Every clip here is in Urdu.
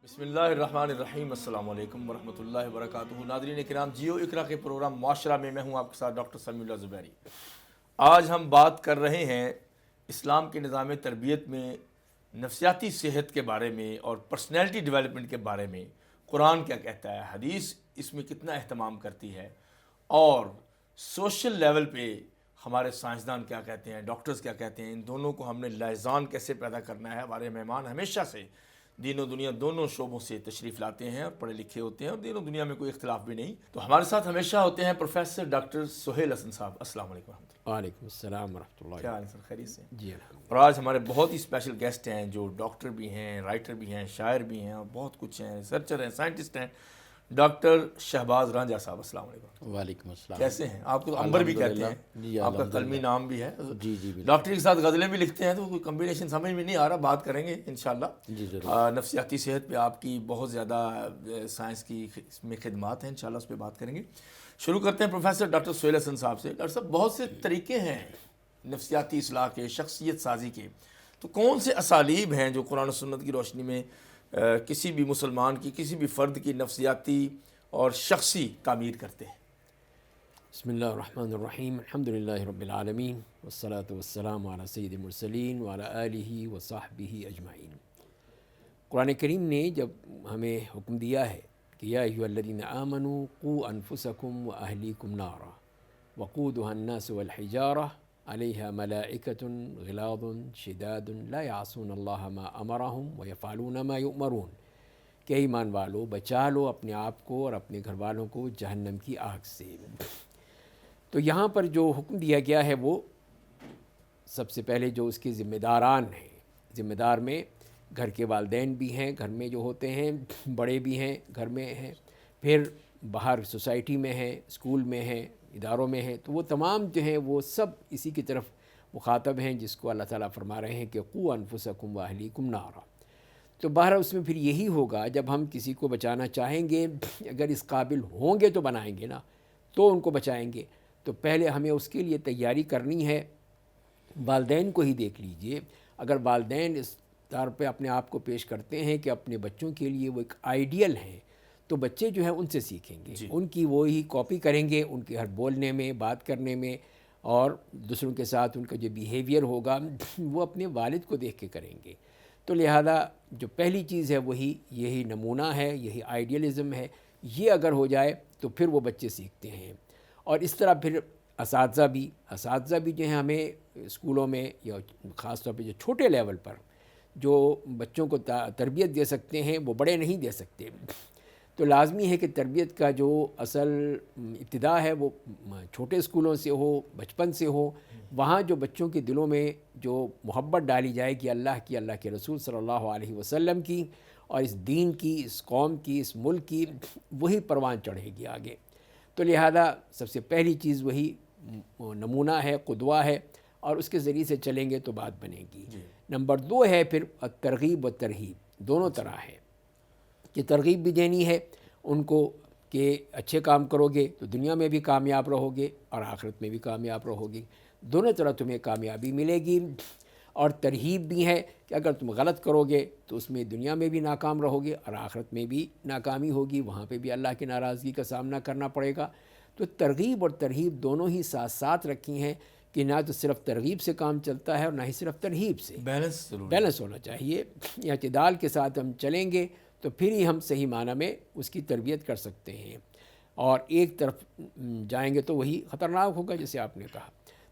بسم اللہ الرحمن الرحیم۔ السلام علیکم ورحمۃ اللہ وبرکاتہ۔ ناظرین کرام، جیو اقرا کے پروگرام معاشرہ میں ہوں آپ کے ساتھ ڈاکٹر سمیع اللہ زبیری۔ آج ہم بات کر رہے ہیں اسلام کے نظام تربیت میں نفسیاتی صحت کے بارے میں اور پرسنالٹی ڈیولپمنٹ کے بارے میں۔ قرآن کیا کہتا ہے، حدیث اس میں کتنا اہتمام کرتی ہے، اور سوشل لیول پہ ہمارے سائنسدان کیا کہتے ہیں، ڈاکٹرز کیا کہتے ہیں، ان دونوں کو ہم نے لائزان کیسے پیدا کرنا ہے۔ ہمارے مہمان ہمیشہ سے دین و دنیا دونوں شعبوں سے تشریف لاتے ہیں اور پڑھے لکھے ہوتے ہیں، اور دین و دنیا میں کوئی اختلاف بھی نہیں۔ تو ہمارے ساتھ ہمیشہ ہوتے ہیں پروفیسر ڈاکٹر سہیل حسن صاحب۔ السلام علیکم ورحمۃ اللہ۔ وعلیکم السلام ورحمۃ اللہ۔ کیا حال ہے سر، خیریت سے؟ جی الحمد اور آج ہمارے بہت ہی اسپیشل گیسٹ ہیں جو ڈاکٹر بھی ہیں، رائٹر بھی ہیں، شاعر بھی ہیں، اور بہت کچھ ہیں، ریسرچر ہیں، سائنٹسٹ ہیں۔ ڈاکٹر شہباز رانجھا صاحب، السلام علیکم۔ للہ۔ وعلیکم السلام۔ کیسے ہیں آپ؟ کو تو عنبر بھی کہتے ہیں، جی آپ کا الحمد قلمی للہ۔ نام بھی ہے۔ جی جی بالکل۔ ڈاکٹر کے ساتھ غزلیں بھی لکھتے ہیں، تو کوئی کمبینیشن سمجھ میں نہیں آ رہا، بات کریں گے انشاءاللہ۔ جی ضرور۔ نفسیاتی صحت پہ آپ کی بہت زیادہ سائنس کی اس میں خدمات ہیں، انشاءاللہ اس پہ بات کریں گے۔ شروع کرتے ہیں پروفیسر ڈاکٹر سہیل حسن صاحب سے۔ ڈاکٹر صاحب، بہت سے طریقے ہیں نفسیاتی اصلاح کے، شخصیت سازی کے، تو کون سے اسالیب ہیں جو قرآن و سنت کی روشنی میں کسی بھی مسلمان کی، کسی بھی فرد کی نفسیاتی اور شخصی تعمیر کرتے ہیں؟ بسم اللہ الرحمن الرحیم۔ الحمد للہ رب العالمین، والصلاة والسلام علی سید المرسلین وعلی آلہ وصحبہ اجمعین۔ قرآن کریم نے جب ہمیں حکم دیا ہے کہ یا ایھا الذین آمنوا قوا انفسکم واہلیکم نارا وقودھا الناس والحجارہ علیہا ملائکۃ غلاظ شداد لا یعصون اللہ ما امرہم ویفعلون ما یؤمرون، کہ ایمان والو بچا لو اپنے آپ کو اور اپنے گھر والوں کو جہنم کی آگ سے۔ تو یہاں پر جو حکم دیا گیا ہے وہ سب سے پہلے جو اس کے ذمہ داران ہیں، ذمہ دار میں گھر کے والدین بھی ہیں، گھر میں جو ہوتے ہیں بڑے بھی ہیں، گھر میں ہیں، پھر باہر سوسائٹی میں ہیں، اسکول میں ہیں، اداروں میں ہیں، تو وہ تمام جو ہیں وہ سب اسی کی طرف مخاطب ہیں، جس کو اللہ تعالیٰ فرما رہے ہیں کہ قوا انفسکم واہلیکم نارا۔ تو باہر اس میں پھر یہی ہوگا، جب ہم کسی کو بچانا چاہیں گے، اگر اس قابل ہوں گے تو بنائیں گے نا، تو ان کو بچائیں گے۔ تو پہلے ہمیں اس کے لیے تیاری کرنی ہے۔ والدین کو ہی دیکھ لیجئے، اگر والدین اس طور پہ اپنے آپ کو پیش کرتے ہیں کہ اپنے بچوں کے لیے وہ ایک آئیڈیل ہیں، تو بچے جو ہیں ان سے سیکھیں گے، ان کی وہی کاپی کریں گے، ان کے ہر بولنے میں، بات کرنے میں، اور دوسروں کے ساتھ ان کا جو بیہیویئر ہوگا وہ اپنے والد کو دیکھ کے کریں گے۔ تو لہذا جو پہلی چیز ہے وہی یہی نمونہ ہے، یہی آئیڈیلزم ہے۔ یہ اگر ہو جائے تو پھر وہ بچے سیکھتے ہیں۔ اور اس طرح پھر اساتذہ بھی جو ہیں ہمیں اسکولوں میں، یا خاص طور پہ جو چھوٹے لیول پر جو بچوں کو تربیت دے سکتے ہیں وہ بڑے نہیں دے سکتے۔ تو لازمی ہے کہ تربیت کا جو اصل ابتدا ہے وہ چھوٹے اسکولوں سے ہو، بچپن سے ہو۔ وہاں جو بچوں کے دلوں میں جو محبت ڈالی جائے گی اللہ کی، اللہ کے رسول صلی اللہ علیہ وسلم کی، اور اس دین کی، اس قوم کی، اس ملک کی، وہی پروان چڑھے گی آگے۔ تو لہذا سب سے پہلی چیز وہی نمونہ ہے، قدوہ ہے، اور اس کے ذریعے سے چلیں گے تو بات بنے گی۔ نمبر 2 ہے پھر ترغیب و ترہیب، دونوں طرح ہے کہ ترغیب بھی دینی ہے ان کو کہ اچھے کام کرو گے تو دنیا میں بھی کامیاب رہو گے اور آخرت میں بھی کامیاب رہو گے، دونوں طرح تمہیں کامیابی ملے گی۔ اور ترہیب بھی ہے کہ اگر تم غلط کرو گے تو اس میں دنیا میں بھی ناکام رہو گے اور آخرت میں بھی ناکامی ہوگی، وہاں پہ بھی اللہ کی ناراضگی کا سامنا کرنا پڑے گا۔ تو ترغیب اور ترہیب دونوں ہی ساتھ ساتھ رکھی ہیں کہ نہ تو صرف ترغیب سے کام چلتا ہے اور نہ ہی صرف ترہیب سے، بیلنس ہونا چاہیے۔ اعتدال کے ساتھ ہم چلیں گے تو پھر ہی ہم صحیح معنی میں اس کی تربیت کر سکتے ہیں، اور ایک طرف جائیں گے تو وہی خطرناک ہوگا جیسے آپ نے کہا۔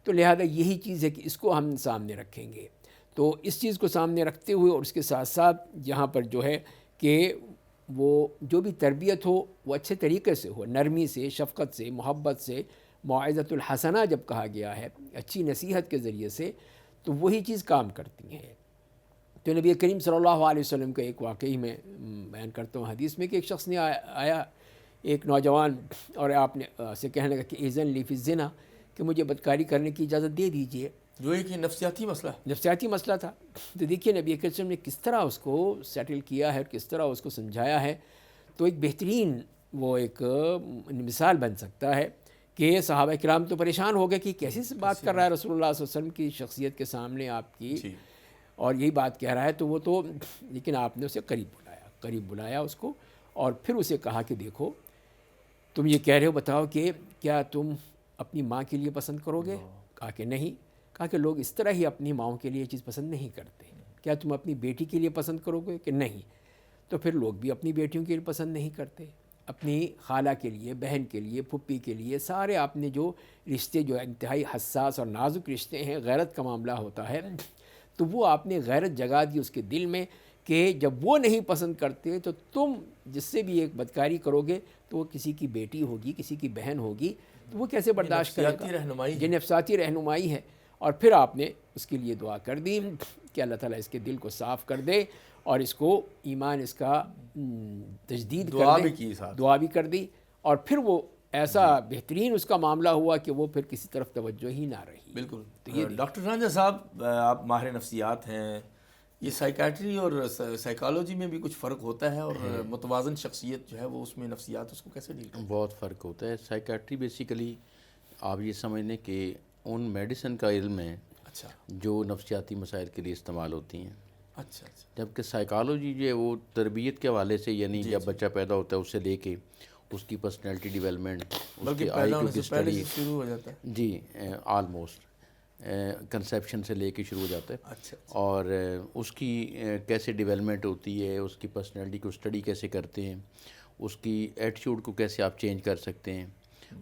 تو لہذا یہی چیز ہے کہ اس کو ہم سامنے رکھیں گے۔ تو اس چیز کو سامنے رکھتے ہوئے اور اس کے ساتھ ساتھ یہاں پر جو ہے کہ وہ جو بھی تربیت ہو وہ اچھے طریقے سے ہو، نرمی سے، شفقت سے، محبت سے، موعظۃ الحسنہ جب کہا گیا ہے، اچھی نصیحت کے ذریعے سے، تو وہی چیز کام کرتی ہیں۔ تو نبی کریم صلی اللہ علیہ وسلم کا ایک واقعی میں بیان کرتا ہوں حدیث میں کہ ایک شخص نے آیا، ایک نوجوان، اور آپ نے سے کہنے لگا کہ اذن لی فی الزنا، کہ مجھے بدکاری کرنے کی اجازت دے دیجئے، جو ایک نفسیاتی مسئلہ تھا۔ تو دیکھیے نبی کریم صلی اللہ علیہ وسلم نے کس طرح اس کو سیٹل کیا ہے، کس طرح اس کو سمجھایا ہے۔ تو ایک بہترین وہ ایک مثال بن سکتا ہے کہ صحابہ کرام تو پریشان ہو گئے کہ کیسی بات کر رہا ہے رسول اللہ صلی اللہ علیہ وسلم کی شخصیت کے سامنے آپ کی، اور یہی بات کہہ رہا ہے، تو وہ تو لیکن آپ نے اسے قریب بلایا، قریب بلایا اس کو اور پھر اسے کہا کہ دیکھو تم یہ کہہ رہے ہو، بتاؤ کہ کیا تم اپنی ماں کے لیے پسند کرو گے؟ کہا کہ نہیں. کہا کہ لوگ اس طرح ہی اپنی ماؤں کے لیے چیز پسند نہیں کرتے. کیا تم اپنی بیٹی کے لیے پسند کرو گے؟ کہ نہیں. تو پھر لوگ بھی اپنی بیٹیوں کے لیے پسند نہیں کرتے، اپنی خالہ کے لیے، بہن کے لیے، پھپھی کے لیے، سارے آپ نے جو رشتے جو انتہائی حساس اور نازک رشتے ہیں، غیرت کا معاملہ ہوتا ہے، تو وہ آپ نے غیرت جگا دی اس کے دل میں کہ جب وہ نہیں پسند کرتے تو تم جس سے بھی ایک بدکاری کرو گے تو وہ کسی کی بیٹی ہوگی، کسی کی بہن ہوگی، تو وہ کیسے برداشت کرے نفسیاتی رہنمائی یہ نفسیاتی رہنمائی ہے. اور پھر آپ نے اس کے لیے دعا کر دی کہ اللہ تعالیٰ اس کے دل کو صاف کر دے اور اس کو ایمان اس کا تجدید دعا کر دے. بھی کی ساتھ. دعا بھی کر دی اور پھر وہ ایسا بہترین اس کا معاملہ ہوا کہ وہ پھر کسی طرف توجہ ہی نہ رہی. بالکل. ڈاکٹر رانجھا صاحب آپ ماہر نفسیات ہیں، یہ سائیکیٹری اور سائیکالوجی میں بھی کچھ فرق ہوتا ہے اور متوازن شخصیت جو ہے وہ اس میں نفسیات اس کو کیسے ڈیل کرتے ہیں؟ بہت فرق ہوتا ہے. سائیکیٹری بیسیکلی آپ یہ سمجھ لیں کہ ان میڈیسن کا علم ہے اچھا جو نفسیاتی مسائل کے لیے استعمال ہوتی ہیں. اچھا اچھا. جبکہ سائیکالوجی جو ہے وہ تربیت کے حوالے سے، یعنی جب بچہ پیدا ہوتا ہے اس سے لے کے اس کی پرسنالٹی ڈیولپمنٹ، اس کی آئی کیو کی اسٹڈی، شروع ہو جاتا ہے. جی آلموسٹ کنسیپشن سے لے کے شروع ہو جاتا ہے. اچھا. اور اس کی کیسے ڈیولپمنٹ ہوتی ہے، اس کی پرسنالٹی کو اسٹڈی کیسے کرتے ہیں، اس کی ایٹیٹیوڈ کو کیسے آپ چینج کر سکتے ہیں،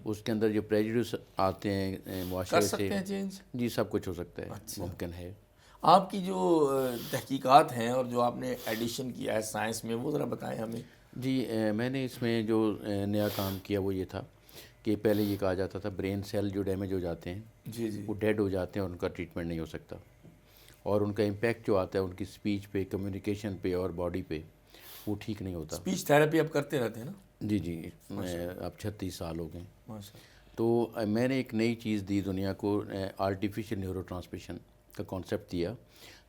اس کے اندر جو پریجوڈس آتے ہیں معاشرے کر سکتے سے، ہیں چینج؟ جی سب کچھ ہو سکتا ہے، ممکن ہے. آپ کی جو تحقیقات ہیں اور جو آپ نے ایڈیشن کیا ہے سائنس میں، وہ ذرا بتائیں ہمیں. جی میں نے اس میں جو نیا کام کیا وہ یہ تھا کہ پہلے یہ کہا جاتا تھا برین سیل جو ڈیمیج ہو جاتے ہیں جی جی وہ ڈیڈ ہو جاتے ہیں اور ان کا ٹریٹمنٹ نہیں ہو سکتا، اور ان کا امپیکٹ جو آتا ہے ان کی اسپیچ پہ، کمیونیکیشن پہ اور باڈی پہ وہ ٹھیک نہیں ہوتا. اسپیچ تھیراپی آپ کرتے رہتے ہیں نا؟ جی جی اب 36 سال ہو گئے. ماشاء اللہ. تو میں نے ایک نئی چیز دی دنیا کو، آرٹیفیشل نیورو ٹرانسمیشن کا کانسیپٹ دیا،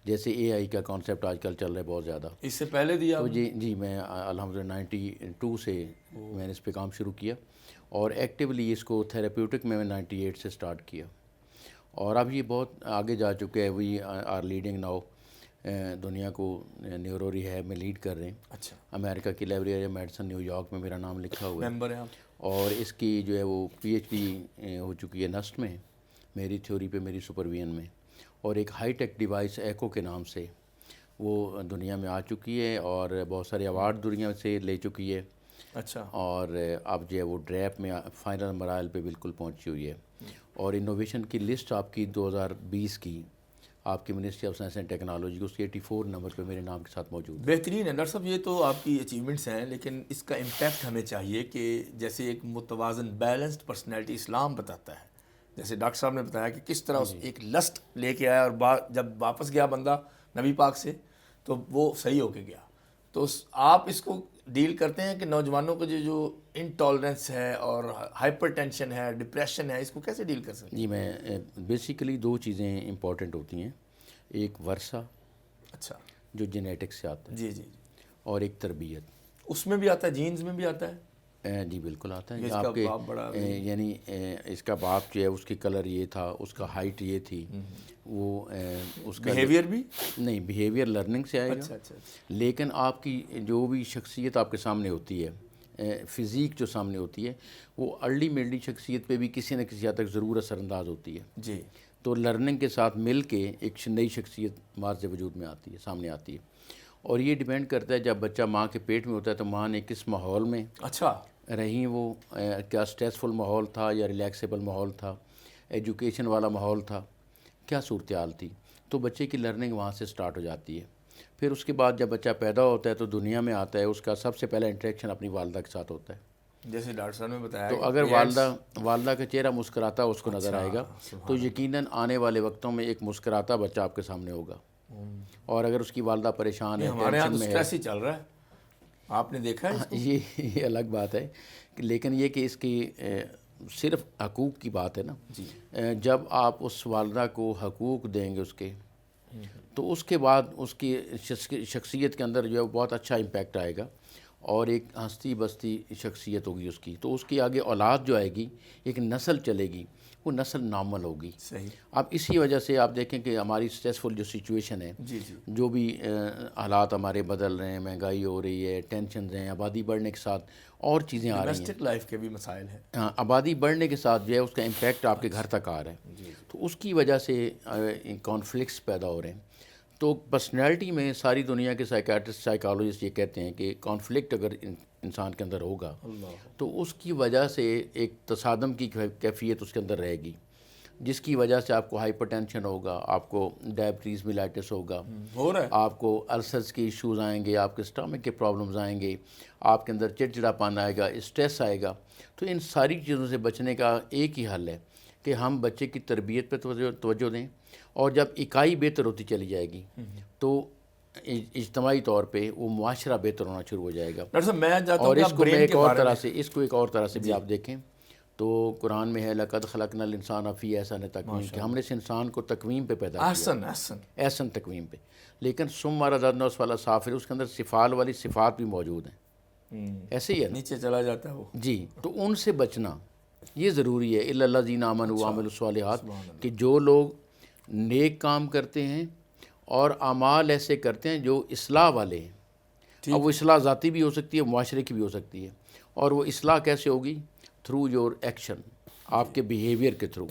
جیسے اے آئی کا کانسیپٹ آج کل چل رہا ہے بہت زیادہ. اس سے پہلے دیا تو جی میں الحمدللہ 92 سے میں نے اس پہ کام شروع کیا اور ایکٹیولی اس کو تھیراپیوٹک میں 98 سے سٹارٹ کیا، اور اب یہ بہت آگے جا چکے ہیں. وی آر لیڈنگ ناؤ، دنیا کو نیورو ریہیب میں لیڈ کر رہے ہیں. اچھا. امریکہ کی library of medicine new York میں میرا نام لکھا ہوا ہے، ممبر ہیں آپ؟ اور اس کی جو ہے وہ پی ایچ ڈی ہو چکی ہے نسٹ میں، میری تھیوری پہ، میری سپرویژن میں. اور ایک ہائی ٹیک ڈیوائس ایکو کے نام سے وہ دنیا میں آ چکی ہے اور بہت سارے ایوارڈ دنیا سے لے چکی ہے. اچھا. اور اب جو ہے وہ ڈریپ میں فائنل مراحل پہ بالکل پہنچی ہوئی ہے. اور انوویشن کی لسٹ آپ کی 2020 کی آپ کی ministry of science and technology کو 84 نمبر پہ میرے نام کے ساتھ موجود ہے. بہترین ہے ڈاکٹر صاحب. یہ تو آپ کی اچیومنٹس ہیں، لیکن اس کا امپیکٹ ہمیں چاہیے کہ جیسے ایک متوازن بیلنسڈ پرسنالٹی اسلام بتاتا ہے، جیسے ڈاکٹر صاحب نے بتایا کہ کس طرح اس ایک لسٹ لے کے آیا اور جب واپس گیا بندہ نبی پاک سے تو وہ صحیح ہو کے گیا. تو آپ اس کو ڈیل کرتے ہیں کہ نوجوانوں کو جو انٹالرنس ہے اور ہائپر ٹینشن ہے، ڈپریشن ہے، اس کو کیسے ڈیل کر سکتے ہیں؟ جی میں بیسیکلی 2 چیزیں امپورٹنٹ ہوتی ہیں، ایک ورثہ اچھا جو جینیٹک سے آتا ہے، جی جی، اور ایک تربیت. اس میں بھی آتا ہے، جینز میں بھی آتا ہے؟ جی بالکل آتا ہے. اس کا آپ کے باپ بڑا یعنی اس کا باپ جو ہے اس کی کلر یہ تھا، اس کا ہائٹ یہ تھی، وہ اس کا بیہیویئر بھی نہیں، بیہیویئر لرننگ سے آئے اچھا گا. اچھا. لیکن آپ کی جو بھی شخصیت آپ کے سامنے ہوتی ہے، فزیک جو سامنے ہوتی ہے، وہ الٹیمیٹلی شخصیت پہ بھی کسی نہ کسی حد تک ضرور اثر انداز ہوتی ہے. جی. تو لرننگ کے ساتھ مل کے ایک نئی شخصیت مارز وجود میں آتی ہے، سامنے آتی ہے. اور یہ ڈیپینڈ کرتا ہے جب بچہ ماں کے پیٹ میں ہوتا ہے تو ماں نے کس ماحول میں اچھا رہیں، وہ کیا اسٹریسفل ماحول تھا یا ریلیکسیبل ماحول تھا، ایجوکیشن والا ماحول تھا، کیا صورتحال تھی. تو بچے کی لرننگ وہاں سے سٹارٹ ہو جاتی ہے. پھر اس کے بعد جب بچہ پیدا ہوتا ہے تو دنیا میں آتا ہے، اس کا سب سے پہلا انٹریکشن اپنی والدہ کے ساتھ ہوتا ہے. جیسے ڈاکٹر صاحب نے بتایا تو اگر والدہ کا چہرہ مسکراتا اس کو نظر آئے گا تو یقیناً آنے والے وقتوں میں ایک مسکراتا بچہ آپ کے سامنے ہوگا. اور اگر اس کی والدہ پریشان ہے، ہمارے یہاں تو ٹینشن میں اسٹریس ہی چل رہا ہے، آپ نے دیکھا ہے؟ یہ الگ بات ہے، لیکن یہ کہ اس کی صرف حقوق کی بات ہے نا. جی. جب آپ اس والدہ کو حقوق دیں گے اس کے، تو اس کے بعد اس کی شخصیت کے اندر جو ہے بہت اچھا امپیکٹ آئے گا. اور ایک ہستی بستی شخصیت ہوگی اس کی، تو اس کی آگے اولاد جو آئے گی، ایک نسل چلے گی، وہ نسل نارمل ہوگی۔ صحیح۔ اب اسی وجہ سے آپ دیکھیں کہ ہماری اسٹریسفل جو سچویشن ہے، جی جی جو بھی حالات ہمارے بدل رہے ہیں، مہنگائی ہو رہی ہے، ٹینشنز ہیں، آبادی بڑھنے کے ساتھ اور چیزیں آ رہی ہیں، ڈومیسٹک لائف کے بھی مسائل ہیں۔ ہاں، آبادی بڑھنے کے ساتھ جو ہے اس کا امپیکٹ آپ کے گھر تک آ رہا ہے، تو اس کی وجہ سے کانفلکٹس پیدا ہو رہے ہیں۔ تو پرسنالٹی میں ساری دنیا کے سائیکیٹرسٹ، سائیکالوجسٹ یہ کہتے ہیں کہ کانفلکٹ اگر انسان کے اندر ہوگا تو اس کی وجہ سے ایک تصادم کی کیفیت اس کے اندر رہے گی، جس کی وجہ سے آپ کو ہائپر ٹینشن ہوگا، آپ کو ڈائبٹیز میلائٹس ہوگا، ہو رہا ہے۔ آپ کو السرز کی ایشوز آئیں گے، آپ کے اسٹامک کے پرابلمز آئیں گے، آپ کے اندر چڑچڑا پن آئے گا، اسٹریس آئے گا۔ تو ان ساری چیزوں سے بچنے کا ایک ہی حل ہے کہ ہم بچے کی تربیت پہ توجہ دیں، اور جب اکائی بہتر ہوتی چلی جائے گی تو اجتماعی طور پہ وہ معاشرہ بہتر ہونا شروع ہو جائے گا۔ ڈاکٹر صاحب میں چاہتا ہوں اور کہ اس آپ کو میں برین ایک کے اور بارے طرح میں سے ایک اور طرح سے بھی آپ دیکھیں تو قرآن میں ہے لَقَدْ خَلَقْنَا الْإِنسَانَ فِي أَحْسَنِ تَقْوِيمٍ، کہ ہم نے اس انسان کو تقویم پہ پیدا کیا، احسن احسن تقویم پہ، لیکن ثُمَّ رَدَدْنَاهُ أَسْفَلَ سَافِلِينَ، اس کے اندر صفات والی صفات بھی موجود ہیں، ایسے ہی ہے نا؟ نیچے چلا جاتا ہے وہ۔ جی، تو ان سے بچنا یہ ضروری ہے، إِلَّا الَّذِينَ آمَنُوا وَعَمِلُوا الصَّالِحَاتِ، کہ جو لوگ نیک کام کرتے ہیں اور اعمال ایسے کرتے ہیں جو اصلاح والے ہیں۔ اب وہ اصلاح ذاتی بھی ہو سکتی ہے، معاشرے کی بھی ہو سکتی ہے، اور وہ اصلاح کیسے ہوگی؟ تھرو یور ایکشن، آپ کے بیہیویئر کے تھرو۔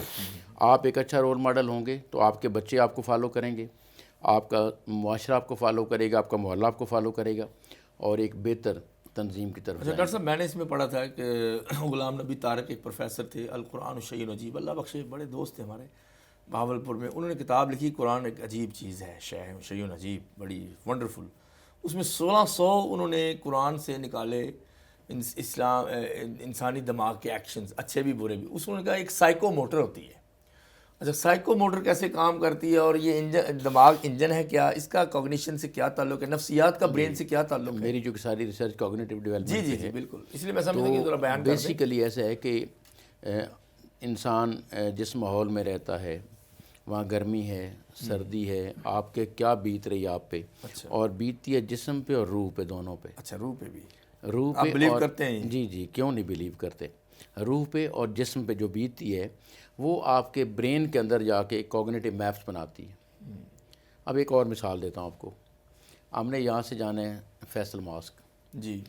آپ ایک اچھا رول ماڈل ہوں گے تو آپ کے بچے آپ کو فالو کریں گے، آپ کا معاشرہ آپ کو فالو کرے گا، آپ کا محلہ آپ کو فالو کرے گا، اور ایک بہتر تنظیم کی طرف اچھا جائیں ڈاکٹر صاحب میں نے اس میں پڑھا تھا کہ غلام نبی طارق ایک پروفیسر تھے، القرآن شیء عجیب، اللہ بخشے بڑے دوست تھے ہمارے بہاولپور میں، انہوں نے کتاب لکھی قرآن ایک عجیب چیز ہے، شیء عجیب، بڑی ونڈرفل۔ اس میں 1600 انہوں نے قرآن سے نکالے اسلام انسانی دماغ کے ایکشنز، اچھے بھی برے بھی۔ اس نے کہا ایک سائیکو موٹر ہوتی ہے۔ اچھا سائیکو موٹر کیسے کام کرتی ہے، اور یہ انجن دماغ انجن ہے کیا، اس کا کوگنیشن سے کیا تعلق ہے، نفسیات کا برین سے کیا تعلق ہے؟ میری جو کہ ساری ریسرچ کوگنیٹیو جی ڈیولپمنٹ جی پہ جی ہے، بالکل، اس لیے میں سمجھتا کہ ذرا بیان کر دیں۔ بیسیکلی ایسا ہے کہ انسان جس ماحول میں رہتا ہے وہاں گرمی ہے، سردی ہے، آپ کے کیا بیت رہی ہے آپ پہ، اور بیتتی ہے جسم پہ اور روح پہ، دونوں پہ۔ اچھا روح پہ بھی روح آپ پہ بلیو اور کرتے ہیں؟ جی جی، کیوں نہیں بلیو کرتے؟ روح پہ اور جسم پہ جو بیتتی ہے وہ آپ کے برین کے اندر جا کے کوگنیٹیو میپس بناتی ہے۔ اب ایک اور مثال دیتا ہوں آپ کو، ہم نے یہاں سے جانا ہے فیصل ماسک، جی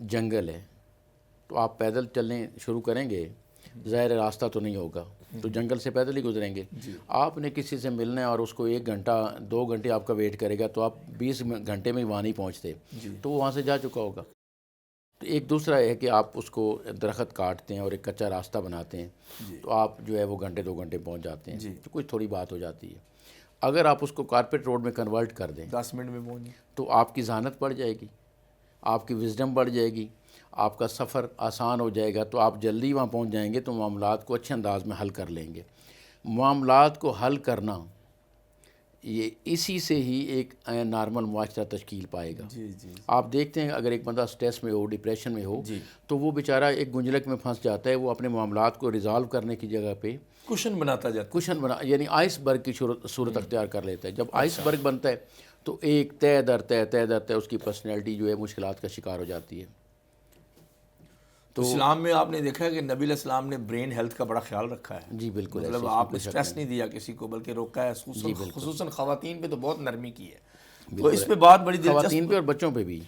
جنگل ہے، تو آپ پیدل چلنے شروع کریں گے، ظاہر راستہ تو نہیں ہوگا، تو جنگل سے پیدل ہی گزریں گے۔ آپ نے کسی سے ملنا ہے اور اس کو 1 گھنٹہ 2 گھنٹے آپ کا ویٹ کرے گا، تو آپ 20 گھنٹے میں وہاں نہیں پہنچتے، تو وہ وہاں سے جا چکا ہوگا۔ تو ایک دوسرا ہے کہ آپ اس کو درخت کاٹتے ہیں اور ایک کچا راستہ بناتے ہیں، تو آپ جو ہے وہ گھنٹے 2 گھنٹے پہنچ جاتے ہیں، تو کچھ تھوڑی بات ہو جاتی ہے۔ اگر آپ اس کو کارپیٹ روڈ میں کنورٹ کر دیں 10 منٹ میں پہنچ تو آپ کی ذہانت بڑھ جائے گی، آپ کی وزڈم بڑھ جائے گی، آپ کا سفر آسان ہو جائے گا، تو آپ جلدی وہاں پہنچ جائیں گے، تو معاملات کو اچھے انداز میں حل کر لیں گے۔ معاملات کو حل کرنا، یہ اسی سے ہی ایک نارمل معاشرہ تشکیل پائے گا۔ جی جی آپ دیکھتے ہیں اگر ایک بندہ سٹریس میں ہو، ڈپریشن میں ہو، تو وہ بیچارہ ایک گنجلک میں پھنس جاتا ہے، وہ اپنے معاملات کو ریزالو کرنے کی جگہ پہ کشن بناتا جاتا کشن بنا، یعنی آئس برگ کی صورت اختیار کر لیتا ہے۔ جب آئس برگ بنتا ہے تو ایک تہ در تہ اس کی پرسنالٹی جو ہے مشکلات کا شکار ہو جاتی ہے۔ تو اسلام میں آپ نے دیکھا ہے کہ نبی علیہ السلام نے برین ہیلتھ کا بڑا خیال رکھا ہے۔ جی بالکل، مطلب آپ نے سٹریس نہیں دیا کسی کو، بلکہ روکا ہے، خصوصاً خواتین پہ تو بہت نرمی کی ہے۔ تو اس پہ بات بڑی دلچسپ، خواتین پہ اور بچوں پہ بھی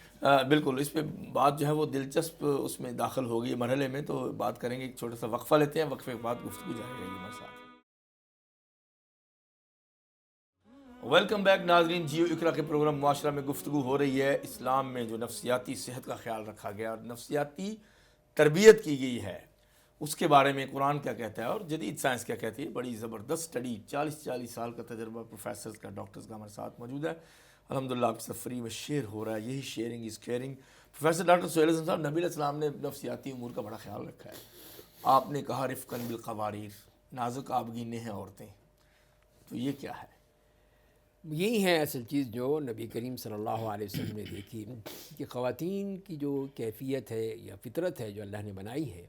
بالکل اس پہ بات جو ہے وہ دلچسپ اس میں داخل ہو گئی مرحلے میں، تو بات کریں گے، ایک چھوٹا سا وقفہ لیتے ہیں، وقفے کے بعد گفتگو جاری رہے گی ہمارے ساتھ۔ ویلکم بیک ناظرین، جیو اقرا کے پروگرام معاشرہ میں گفتگو ہو رہی ہے اسلام میں جو نفسیاتی صحت کا خیال رکھا گیا اور نفسیاتی تربیت کی گئی ہے، اس کے بارے میں قرآن کیا کہتا ہے اور جدید سائنس کیا کہتی ہے۔ بڑی زبردست سٹڈی، 40 سال کا تجربہ پروفیسرز کا، ڈاکٹرز کا ہمارے ساتھ موجود ہے۔ الحمدللہ آپ کی سب فری میں شیئر ہو رہا ہے، یہی sharing is caring. Professor doctor Sohail Hassan صاحب، نبی علیہ السلام نے نفسیاتی امور کا بڑا خیال رکھا ہے۔ آپ نے کہا رفقاً بالقواریر، نازک آبگینے ہیں عورتیں، تو یہ کیا ہے؟ یہی ہے اصل چیز جو نبی کریم صلی اللہ علیہ وسلم نے دیکھی کہ خواتین کی جو کیفیت ہے یا فطرت ہے جو اللہ نے بنائی ہے،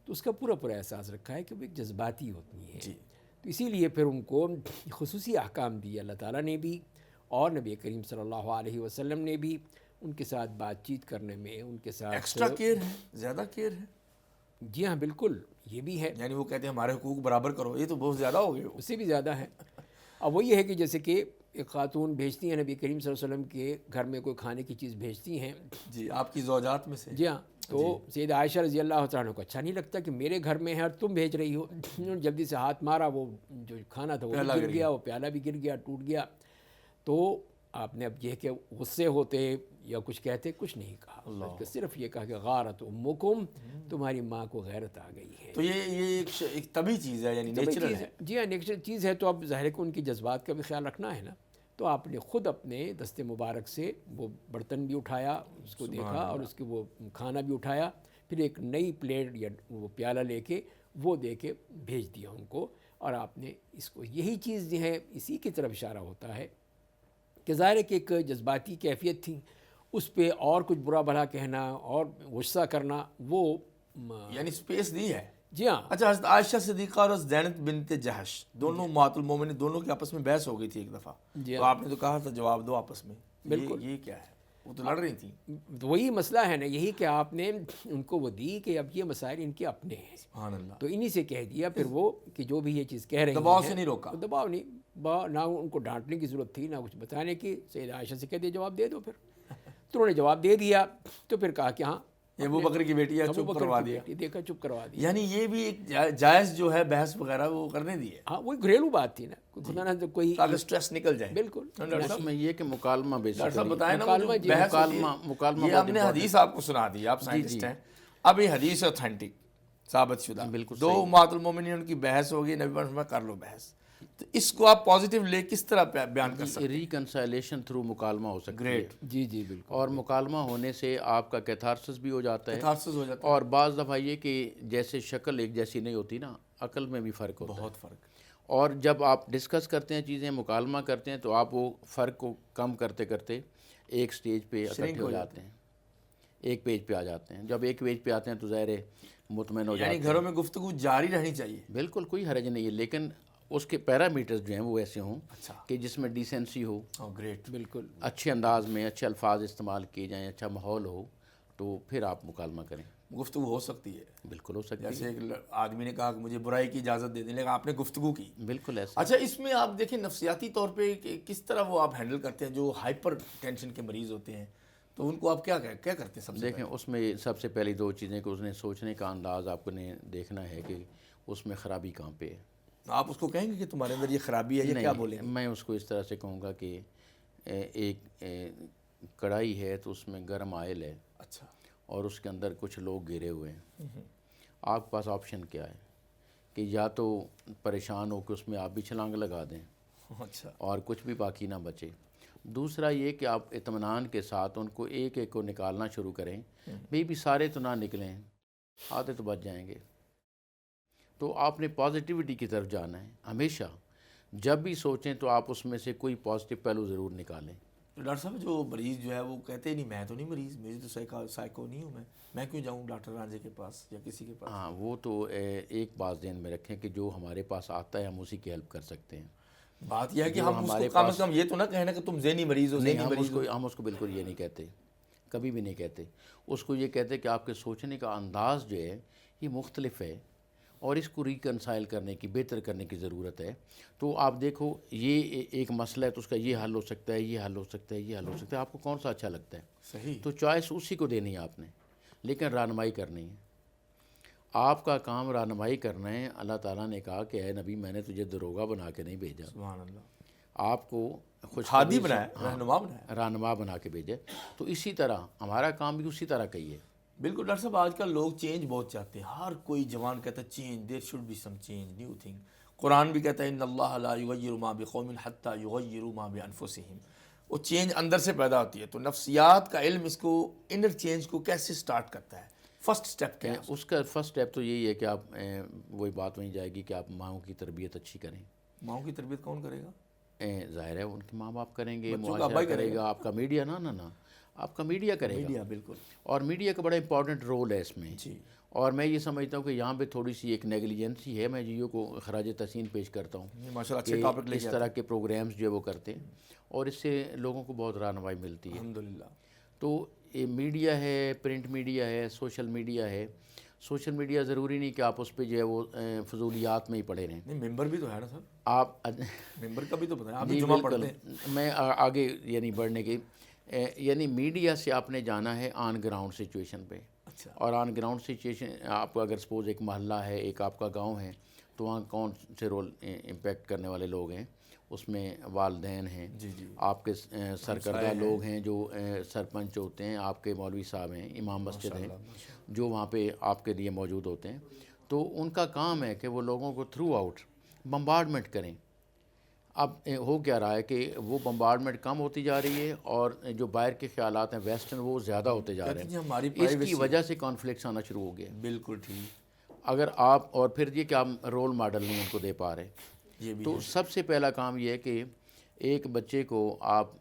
تو اس کا پورا احساس رکھا ہے کہ وہ ایک جذباتی ہوتی ہیں۔ تو اسی لیے پھر ان کو خصوصی احکام دیے اللہ تعالیٰ نے بھی اور نبی کریم صلی اللہ علیہ وسلم نے بھی، ان کے ساتھ بات چیت کرنے میں، ان کے ساتھ ایکسٹرا کیئر ہے، زیادہ کیئر ہے. جی ہاں بالکل یہ بھی ہے، یعنی وہ کہتے ہیں ہمارے حقوق برابر کرو، یہ تو بہت زیادہ ہو گئے. اس سے بھی زیادہ ہے. اب وہ یہ ہے کہ جیسے کہ ایک خاتون بھیجتی ہیں نبی کریم صلی اللہ علیہ وسلم کے گھر میں کوئی کھانے کی چیز بھیجتی ہیں. جی آپ کی زوجات میں سے. جی ہاں. تو سید عائشہ رضی اللہ تعالیٰ عنہ کو اچھا نہیں لگتا کہ میرے گھر میں ہے اور تم بھیج رہی ہو. انہوں نے جلدی سے ہاتھ مارا، وہ جو کھانا تھا وہ بھی گر گیا، وہ پیالہ بھی گر گیا، ٹوٹ گیا. تو آپ نے اب یہ کہ غصے ہوتے یا کچھ کہتے، کچھ نہیں کہا، بلکہ صرف یہ کہا کہ غارت امکم، تمہاری ماں کو غیرت آ گئی ہے. تو یہ ایک طبی چیز ہے، یعنی نیچرل ہے. جی ہاں نیچرل چیز ہے. تو اب ظاہر ہے کہ ان کی جذبات کا بھی خیال رکھنا ہے نا. تو آپ نے خود اپنے دست مبارک سے وہ برتن بھی اٹھایا، اس کو دیکھا اور اس کے وہ کھانا بھی اٹھایا، پھر ایک نئی پلیٹ یا وہ پیالہ لے کے وہ دے کے بھیج دیا ان کو. اور آپ نے اس کو یہی چیز جو ہے اسی کی طرف اشارہ ہوتا ہے کہ ظاہر ہے کہ ایک جذباتی کیفیت تھی، اس پہ اور کچھ برا بھلا کہنا اور غصہ کرنا وہ یعنی سپیس دی ہے. جی ہاں. اچھا حضرت عائشہ صدیقہ اور زینب بنت جہش دونوں امہات المومنین، دونوں کے آپس میں بحث ہو گئی تھی ایک دفعہ. تو آپ نے تو کہا تھا جواب دو آپس میں. بالکل. یہ کیا ہے؟ وہ تو لڑ رہی تھی. تو وہی مسئلہ ہے نا، یہی کہ آپ نے ان کو وہ دی کہ اب یہ مسائل ان کے اپنے ہیں. سبحان اللہ. تو انہی سے کہہ دیا پھر وہ کہ جو بھی یہ چیز کہہ رہی ہیں، دباؤ سے نہیں روکا. دباؤ نہیں، نہ ان کو ڈانٹنے کی ضرورت تھی، نہ کچھ بتانے کی. سید عائشہ سے کہہ دیا جواب دے دو. پھر تو انہوں نے جواب دے دیا. تو پھر کہا کہ ہاں ابو بکر کی بیٹی چپ کروا دیا. دیکھا چپ کروا دیا. یعنی یہ بھی ایک جائز جو ہے بحث وغیرہ وہ کرنے دی ہے. ہاں وہی گھریلو بات تھی نا، خدا نہ کوئی تاکہ سٹریس نکل جائے. بالکل. ڈاکٹر صاحب میں یہ کہ مکالمہ ڈاکٹر صاحب بیسیکلی بتائیں نا، مکالمہ یہ ہم نے حدیث آپ کو سنا دی، آپ سائنٹسٹ ہیں. اب یہ حدیث اوتھینٹک ثابت شدہ، دو امہات المومنین ان کی بحث ہوگی، نبی محمد کر لو بحث. تو اس کو آپ پازیٹیو لے کس طرح بیان کر سکتے ہیں؟ ریکنسائلیشن تھرو مکالمہ ہو سکتا ہے. گریٹ. جی جی بالکل. اور مکالمہ ہونے سے آپ کا کیتھارسس بھی ہو جاتا ہے. کیتھارسس ہو جاتا ہے. اور بعض دفعہ یہ کہ جیسے شکل ایک جیسی نہیں ہوتی نا، عقل میں بھی فرق ہوتا ہے. بہت فرق. اور جب آپ ڈسکس کرتے ہیں چیزیں، مکالمہ کرتے ہیں، تو آپ وہ فرق کو کم کرتے کرتے ایک سٹیج پہ اکٹھے ہو جاتے ہیں، ایک پیج پہ آ جاتے ہیں. جب ایک پیج پہ آتے ہیں تو ظاہر ہے مطمئن ہو جاتے ہیں. یعنی گھروں میں گفتگو جاری رہنی چاہیے. بالکل کوئی حرج نہیں ہے، لیکن اس کے پیرامیٹرز جو ہیں وہ ایسے ہوں کہ جس میں ڈیسنسی ہو، گریٹ. بالکل اچھے انداز میں اچھے الفاظ استعمال کیے جائیں، اچھا ماحول ہو، تو پھر آپ مکالمہ کریں. گفتگو ہو سکتی ہے. بالکل ہو سکتی ہے. جیسے ایک آدمی نے کہا کہ مجھے برائی کی اجازت دے دیں، لیکن آپ نے گفتگو کی. بالکل ایسا. اچھا اس میں آپ دیکھیں نفسیاتی طور پہ کس طرح وہ آپ ہینڈل کرتے ہیں جو ہائپر ٹینشن کے مریض ہوتے ہیں، تو ان کو آپ کیا کرتے ہیں؟ سب سے دیکھیں اس میں سب سے پہلی دو چیزیں کہ اس نے سوچنے کا انداز آپ کو نے دیکھنا ہے کہ اس میں خرابی کہاں پہ ہے. آپ اس کو کہیں گے کہ تمہارے اندر یہ خرابی ہے، یہ کیا بولیں گے؟ میں اس کو اس طرح سے کہوں گا کہ ایک کڑھائی ہے تو اس میں گرم آئل ہے. اچھا. اور اس کے اندر کچھ لوگ گھرے ہوئے ہیں. آپ کے پاس آپشن کیا ہے کہ یا تو پریشان ہو کہ اس میں آپ بھی چھلانگ لگا دیں. اچھا. اور کچھ بھی باقی نہ بچے. دوسرا یہ کہ آپ اطمینان کے ساتھ ان کو ایک ایک کو نکالنا شروع کریں. بھی سارے تو نہ نکلیں، آدھے تو بچ جائیں گے. تو آپ نے پازیٹیوٹی کی طرف جانا ہے. ہمیشہ جب بھی سوچیں تو آپ اس میں سے کوئی پازیٹیو پہلو ضرور نکالیں. ڈاکٹر صاحب جو مریض جو ہے وہ کہتے ہی نہیں میں تو نہیں مریض، میری تو سائیکو نہیں ہوں، میں کیوں جاؤں ڈاکٹر رانجے کے پاس یا کسی کے پاس؟ ہاں وہ تو ایک بات ذہن میں رکھیں کہ جو ہمارے پاس آتا ہے ہم اسی کی ہیلپ کر سکتے ہیں. بات یہ ہے کہ ہم اس کو کم از کم یہ تو نہ کہنا کہ تم ذہنی مریض ہو. ہم اس کو بالکل یہ نہیں کہتے، کبھی بھی نہیں کہتے. اس کو یہ کہتے کہ آپ کے سوچنے کا انداز جو ہے یہ مختلف ہے اور اس کو ریکنسائل کرنے کی، بہتر کرنے کی ضرورت ہے. تو آپ دیکھو یہ ایک مسئلہ ہے تو اس کا یہ حل ہو سکتا ہے، یہ حل ہو سکتا ہے، یہ حل ہو سکتا ہے. آپ کو کون سا اچھا لگتا ہے؟ صحیح. تو چوائس اسی کو دینی ہے آپ نے، لیکن رہنمائی کرنی ہے. آپ کا کام رہنمائی کرنا ہے. اللہ تعالیٰ نے کہا کہ اے نبی میں نے تجھے دروغہ بنا کے نہیں بھیجا، سبحان اللہ، آپ کو ہادی بنایا، رہنما بنایا، رہنما بنا کے بھیجے. تو اسی طرح ہمارا کام بھی اسی طرح کہیے. بالکل. ڈاکٹر صاحب آج کل لوگ چینج بہت چاہتے ہیں، ہر کوئی جوان کہتا ہے change, there should be some change, new thing. Quran بھی کہتا ہے ان اللہ لا یغیر ما بقوم حتی یغیروا ما بانفسہم. وہ چینج اندر سے پیدا ہوتی ہے. تو نفسیات کا علم اس کو انر چینج کو کیسے سٹارٹ کرتا ہے؟ فرسٹ سٹیپ کیا ہے اس کا؟ فرسٹ سٹیپ تو یہی ہے کہ آپ وہی بات وہیں جائے گی کہ آپ ماؤں کی تربیت اچھی کریں. ماؤں کی تربیت کون کرے گا؟ ظاہر ہے ان کے ماں باپ کریں گے، معاشرہ کرے گا، آپ کا میڈیا نا آپ کا میڈیا کرے گا. میڈیا بالکل. اور میڈیا کا بڑا امپورٹنٹ رول ہے اس میں. جی. اور میں یہ سمجھتا ہوں کہ یہاں پہ تھوڑی سی ایک نیگلیجنسی ہے. میں جیو کو خراج تحسین پیش کرتا ہوں ماشاءاللہ اچھے ٹاپک لے اس طرح کے پروگرامز جو ہے وہ کرتے ہیں اور اس سے لوگوں کو بہت رہنمائی ملتی ہے. الحمدللہ. تو یہ میڈیا ہے، پرنٹ میڈیا ہے، سوشل میڈیا ہے. سوشل میڈیا ضروری نہیں کہ آپ اس پہ جو ہے وہ فضولیات میں ہی پڑے رہیں. نہیں ممبر بھی تو ہے نا سر، آپ ممبر کا بھی تو پتہ ہے، آپ بھی جی جمعہ بالکل. پڑھتے ہیں. میں آگے یعنی بڑھنے کی یعنی میڈیا سے آپ نے جانا ہے آن گراؤنڈ سچویشن پہ. اچھا اور آن گراؤنڈ سچویشن آپ اگر سپوز ایک محلہ ہے، ایک آپ کا گاؤں ہے، تو وہاں کون سے رول امپیکٹ کرنے والے لوگ ہیں؟ اس میں والدین ہیں، جی جی آپ کے سرکردہ لوگ ہیں جو سرپنچ ہوتے ہیں، آپ کے مولوی صاحب ہیں، امام مسجد ہیں جو وہاں پہ آپ کے لیے موجود ہوتے ہیں. تو ان کا کام ہے کہ وہ لوگوں کو تھرو آؤٹ بمبارڈمنٹ کریں. اب ہو کیا رہا ہے کہ وہ بمبارڈمنٹ کم ہوتی جا رہی ہے اور جو باہر کے خیالات ہیں ویسٹرن وہ زیادہ ہوتے جا رہے جی ہیں. ہماری اس کی پرائیویسی وجہ سے کانفلکٹس آنا شروع ہو گئے. بالکل ٹھیک. اگر آپ اور پھر یہ کہ آپ رول ماڈل نہیں ان کو دے پا رہے. یہ بھی تو سب سے پہلا کام یہ ہے کہ ایک بچے کو آپ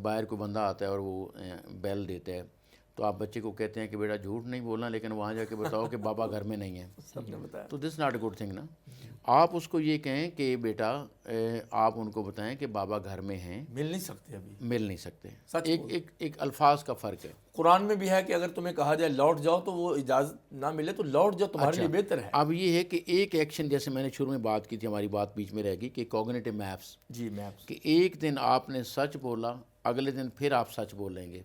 باہر کو بندہ آتا ہے اور وہ بیل دیتا ہے تو آپ بچے کو کہتے ہیں کہ بیٹا جھوٹ نہیں بولنا، لیکن وہاں جا کے بتاؤ کہ بابا گھر میں نہیں ہے. سب نے بتایا. تو this not a good thing نا. آپ اس کو یہ کہیں کہ بیٹا آپ ان کو بتائیں کہ بابا گھر میں ہیں، مل نہیں سکتے ابھی. مل نہیں سکتے. سچ ایک الفاظ کا فرق ہے. قرآن میں بھی ہے کہ اگر تمہیں کہا جائے لوٹ جاؤ تو وہ اجازت نہ ملے تو لوٹ جاؤ، تمہارے لیے بہتر ہے. اب یہ ہے کہ ایک ایکشن، جیسے میں نے شروع میں بات کی تھی، ہماری بات بیچ میں رہ گئی، کہ کوگنیٹو میپس، جی میپس. کہ ایک دن آپ نے سچ بولا، اگلے دن پھر آپ سچ بولیں گے،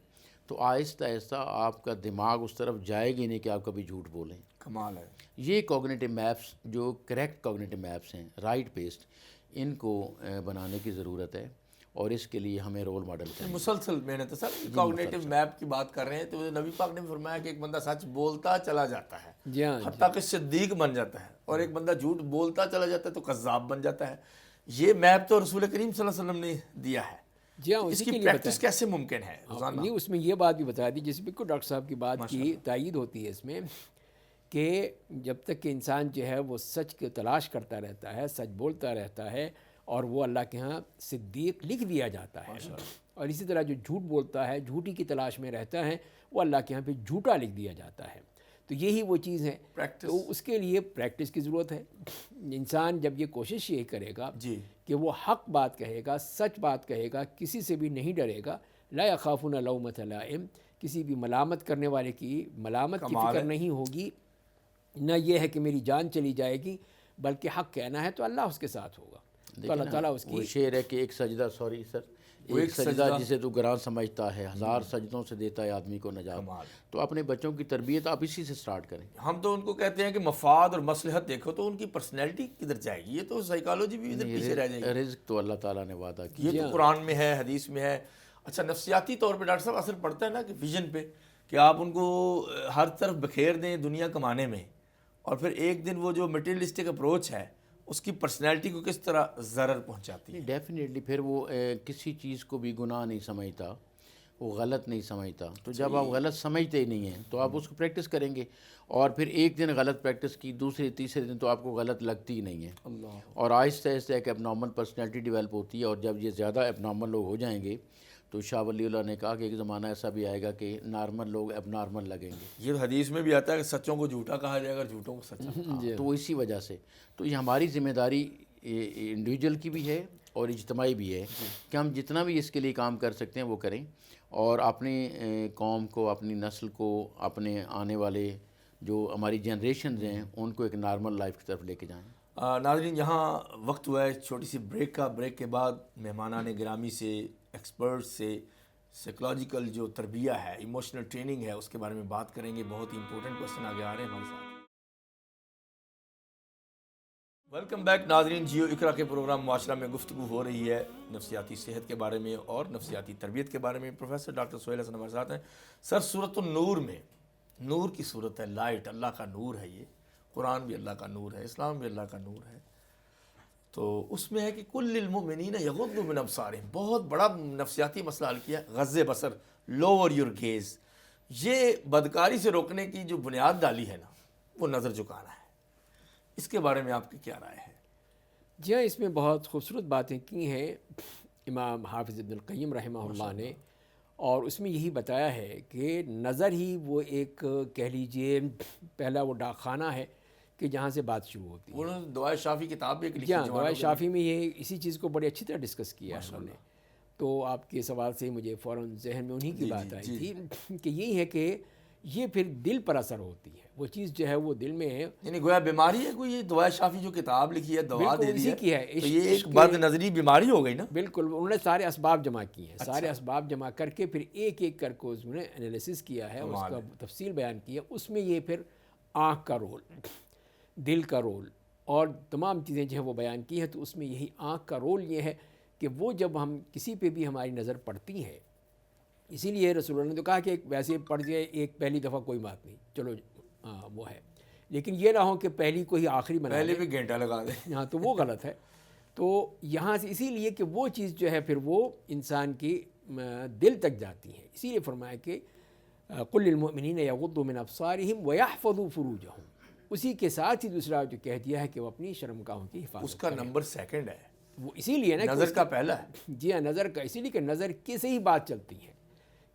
تو آہستہ آہستہ آپ کا دماغ اس طرف جائے گی نہیں کہ آپ کبھی جھوٹ بولیں. کمال ہے. یہ کوگنیٹو میپس جو کریکٹ کوگنیٹو میپس ہیں، رائٹ بیسڈ، ان کو بنانے کی ضرورت ہے اور اس کے لیے ہمیں رول ماڈل چاہیے. مسلسل محنت ہے سر. کوگنیٹو میپ کی بات کر رہے ہیں تو نبی پاک نے فرمایا کہ ایک بندہ سچ بولتا چلا جاتا ہے جی ہاں حتیٰ کہ صدیق بن جاتا ہے، اور ایک بندہ جھوٹ بولتا چلا جاتا ہے تو کذاب بن جاتا ہے. یہ میپ تو رسول کریم صلی اللہ علیہ وسلم نے دیا ہے. جی ہاں. اس اسی کی کے لیے پریکٹس کیسے ممکن ہے روزانہ؟ نہیں، اس میں یہ بات بھی بتا دی، جیسے بالکل ڈاکٹر صاحب کی بات کی تائید ہوتی ہے اس میں، کہ جب تک کہ انسان جو ہے وہ سچ کی تلاش کرتا رہتا ہے، سچ بولتا رہتا ہے، اور وہ اللہ کے ہاں صدیق لکھ دیا جاتا ہے. اور اسی طرح جو جھوٹ بولتا ہے، جھوٹی کی تلاش میں رہتا ہے، وہ اللہ کے ہاں پہ جھوٹا لکھ دیا جاتا ہے. تو یہی وہ چیز ہے. تو اس کے لیے پریکٹس کی ضرورت ہے. انسان جب یہ کوشش یہ کرے گا جی کہ وہ حق بات کہے گا، سچ بات کہے گا، کسی سے بھی نہیں ڈرے گا، لا یخافون لومۃ لائم، کسی بھی ملامت کرنے والے کی ملامت کی فکر نہیں ہوگی. نہ یہ ہے کہ میری جان چلی جائے گی، بلکہ حق کہنا ہے تو اللہ اس کے ساتھ ہوگا. تو اللہ تعالیٰ اس کی وہ شعر ہے کہ ایک سجدہ، سوری سر، ایک سجدہ جسے تو گراں سمجھتا ہے، ہزار سجدوں سے دیتا ہے آدمی کو نجات. تو اپنے بچوں کی تربیت آپ اسی سے سٹارٹ کریں. ہم تو ان کو کہتے ہیں کہ مفاد اور مصلحت دیکھو، تو ان کی پرسنالٹی کدھر جائے گی؟ یہ تو سائیکالوجی بھی ادھر پیچھے رہ جائے گی. رزق تو اللہ تعالیٰ نے وعدہ کیا. یہ تو قرآن میں ہے، حدیث میں ہے. اچھا نفسیاتی طور پہ ڈاکٹر صاحب اثر پڑتا ہے نا کہ ویژن پہ، کہ آپ ان کو ہر طرف بکھیر دیں دنیا کمانے میں، اور پھر ایک دن وہ جو مٹیریلسٹک اپروچ ہے اس کی پرسنالٹی کو کس طرح ضرر پہنچاتی ہے؟ ڈیفینیٹلی پھر وہ کسی چیز کو بھی گناہ نہیں سمجھتا، وہ غلط نہیں سمجھتا. تو جب آپ غلط سمجھتے ہی نہیں ہیں تو آپ اس کو پریکٹس کریں گے، اور پھر ایک دن غلط پریکٹس کی، دوسرے تیسرے دن تو آپ کو غلط لگتی ہی نہیں ہے. اور آہستہ آہستہ ایک اب نارمل پرسنالٹی ڈیولپ ہوتی ہے. اور جب یہ زیادہ اب نارمل لوگ ہو جائیں گے تو شاہ ولی اللہ نے کہا کہ ایک زمانہ ایسا بھی آئے گا کہ نارمل لوگ اب نارمل لگیں گے. یہ حدیث میں بھی آتا ہے کہ سچوں کو جھوٹا کہا جائے گا، جھوٹوں کو سچا. تو اسی وجہ سے تو یہ ہماری ذمہ داری انڈیویجول کی بھی ہے اور اجتماعی بھی ہے کہ ہم جتنا بھی اس کے لیے کام کر سکتے ہیں وہ کریں، اور اپنے قوم کو، اپنی نسل کو، اپنے آنے والے جو ہماری جنریشنز ہیں ان کو ایک نارمل لائف کی طرف لے کے جائیں. ناظرین یہاں وقت ہوا ہے چھوٹی سی بریک کا. بریک کے بعد مہمانان گرامی سے، ایکسپرٹ سے سائیکولوجیکل جو تربیہ ہے، ایموشنل ٹریننگ ہے، اس کے بارے میں بات کریں گے. بہت ہی امپورٹنٹ کوسچن آگے آ رہے ہیں ہمارے ساتھ. ویلکم بیک ناظرین. جیو اقرا کے پروگرام معاشرہ میں گفتگو ہو رہی ہے نفسیاتی صحت کے بارے میں اور نفسیاتی تربیت کے بارے میں. پروفیسر ڈاکٹر سہیل حسن ہمارے ساتھ ہیں. سر سورۃ النور میں نور کی صورت ہے، لائٹ، اللہ کا نور ہے. یہ قرآن بھی اللہ کا نور ہے، اسلام بھی اللہ کا نور ہے. تو اس میں ہے کہ کل للمؤمنین یغضوا من ابصارہم. بہت بڑا نفسیاتی مسئلہ حل کیا، غض بصر، لوور یور گیز. یہ بدکاری سے روکنے کی جو بنیاد ڈالی ہے نا، وہ نظر جھکانا ہے. اس کے بارے میں آپ کی کیا رائے ہے؟ جی ہاں، اس میں بہت خوبصورت باتیں کی ہیں امام حافظ ابن القیم رحمہ اللہ نے، اور اس میں یہی بتایا ہے کہ نظر ہی وہ ایک کہہ لیجئے پہلا وہ ڈاک خانہ ہے کہ جہاں سے بات شروع ہوتی ہے. انہوں نے دعائے شافی کتاب بھی ایک لکھی. جی ہاں، دعائے شافی میں یہ اسی چیز کو بڑی اچھی طرح ڈسکس کیا ہے انہوں نے. تو آپ کے سوال سے مجھے فوراً ذہن میں انہی کی بات آئی تھی کہ یہی ہے کہ یہ پھر دل پر اثر ہوتی ہے، وہ چیز جو ہے وہ دل میں ہے، یعنی گویا بیماری ہے کوئی، یہ دوا شافی جو کتاب لکھی ہے، دوا دے دی اسی کی ہے، تو یہ ایک بد نظری بیماری ہو گئی نا. بالکل. انہوں نے سارے اسباب جمع کیے ہیں، سارے اسباب جمع کر کے پھر ایک ایک کر کے اس نے انالیسس کیا ہے، اس کا تفصیل بیان کی ہے. اس میں یہ پھر آنکھ کا رول، دل کا رول اور تمام چیزیں جو ہیں وہ بیان کی ہیں. تو اس میں یہی آنکھ کا رول یہ ہے کہ وہ جب ہم کسی پہ بھی ہماری نظر پڑتی ہے، اسی لیے رسول اللہ نے تو کہا کہ ویسے پڑھ جائے ایک پہلی دفعہ کوئی بات نہیں، چلو وہ ہے، لیکن یہ نہ ہو کہ پہلی کو ہی آخری بنا پہلے بھی گھنٹہ لگا دیں. ہاں تو وہ غلط ہے. تو یہاں سے اسی لیے کہ وہ چیز جو ہے پھر وہ انسان کی دل تک جاتی ہے. اسی لیے فرمایا کہ قل للمؤمنین یغضوا من ابصارہم ویحفظوا فروجہم. اسی کے ساتھ ہی دوسرا جو کہہ دیا ہے کہ وہ اپنی شرمگاہوں کی حفاظت اس کا نمبر سیکنڈ ہے، وہ اسی لیے نا نظر کا پہلا ہے. جی ہاں، نظر کا، اسی لیے کہ نظر کی سے ہی بات چلتی ہے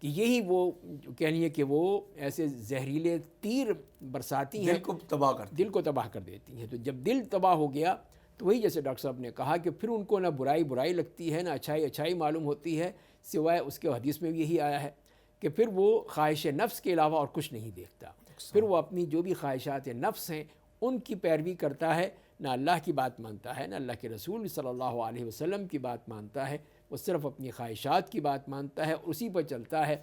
کہ یہی وہ کہنی ہے کہ وہ ایسے زہریلے تیر برساتی ہیں، دل کو تباہ کرتی. دل کو تباہ کر دیتی ہیں. تو جب دل تباہ ہو گیا تو وہی جیسے ڈاکٹر صاحب نے کہا کہ پھر ان کو نہ برائی برائی لگتی ہے، نہ اچھائی اچھائی معلوم ہوتی ہے، سوائے اس کے حدیث میں بھی یہی آیا ہے کہ پھر وہ خواہش نفس کے علاوہ اور کچھ نہیں دیکھتا. پھر وہ اپنی جو بھی خواہشات نفس ہیں ان کی پیروی کرتا ہے، نہ اللہ کی بات مانتا ہے، نہ اللہ کے رسول صلی اللہ علیہ وسلم کی بات مانتا ہے، وہ صرف اپنی خواہشات کی بات مانتا ہے اور اسی پر چلتا ہے.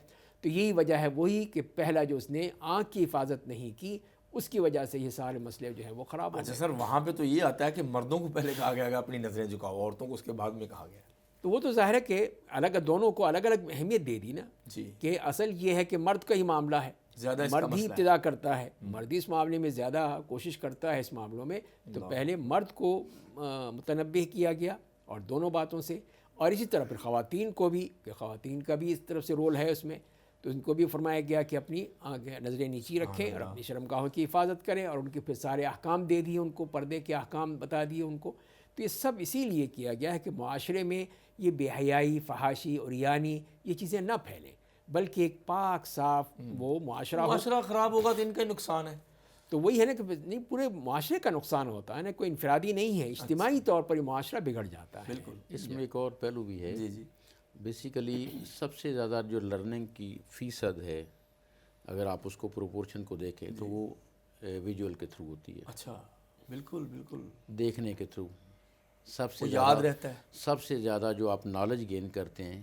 تو یہی وجہ ہے وہی کہ پہلا جو اس نے آنکھ کی حفاظت نہیں کی، اس کی وجہ سے یہ سارے مسئلے جو ہیں وہ خراب ہو گئے. اچھا سر، وہاں پہ تو یہ آتا ہے کہ مردوں کو پہلے کہا گیا کہ اپنی نظریں جھکاؤ، عورتوں کو اس کے بعد میں کہا گیا. تو وہ تو ظاہر ہے کہ الگ دونوں کو الگ الگ اہمیت دے دی نا. جی. کہ اصل یہ ہے کہ مرد کا ہی معاملہ ہے، زیادہ اس کا مرد ہی مسئلہ ہے. ابتدا کرتا ہے، مرد ہی اس معاملے میں زیادہ کوشش کرتا ہے اس معاملوں میں. تو پہلے مرد کو متنبہ کیا گیا اور دونوں باتوں سے، اور اسی طرح پھر خواتین کو بھی، کہ خواتین کا بھی اس طرف سے رول ہے اس میں. تو ان کو بھی فرمایا گیا کہ اپنی نظریں نیچی رکھیں اور اپنی شرمگاہوں کی حفاظت کریں، اور ان کے پھر سارے احکام دے دیے ان کو، پردے کے احکام بتا دیے ان کو. تو یہ سب اسی لیے کیا گیا ہے کہ معاشرے میں یہ بے حیائی، فحاشی اور یعنی یہ چیزیں نہ پھیلیں، بلکہ ایک پاک صاف وہ معاشرہ ہو. معاشرہ خراب ہوگا تو ان کا نقصان ہے. تو وہی ہے نا کہ نہیں، پورے معاشرے کا نقصان ہوتا ہے نا، کوئی انفرادی نہیں ہے، اجتماعی طور پر یہ معاشرہ بگڑ جاتا ہے. بالکل. اس میں ایک اور پہلو بھی ہے. جی جی. بیسیکلی سب سے زیادہ جو لرننگ کی فیصد ہے، اگر آپ اس کو پروپورشن کو دیکھیں تو وہ ویژول کے تھرو ہوتی ہے. اچھا، بالکل بالکل. دیکھنے کے تھرو سب سے یاد رہتا ہے. سب سے زیادہ جو آپ نالج گین کرتے ہیں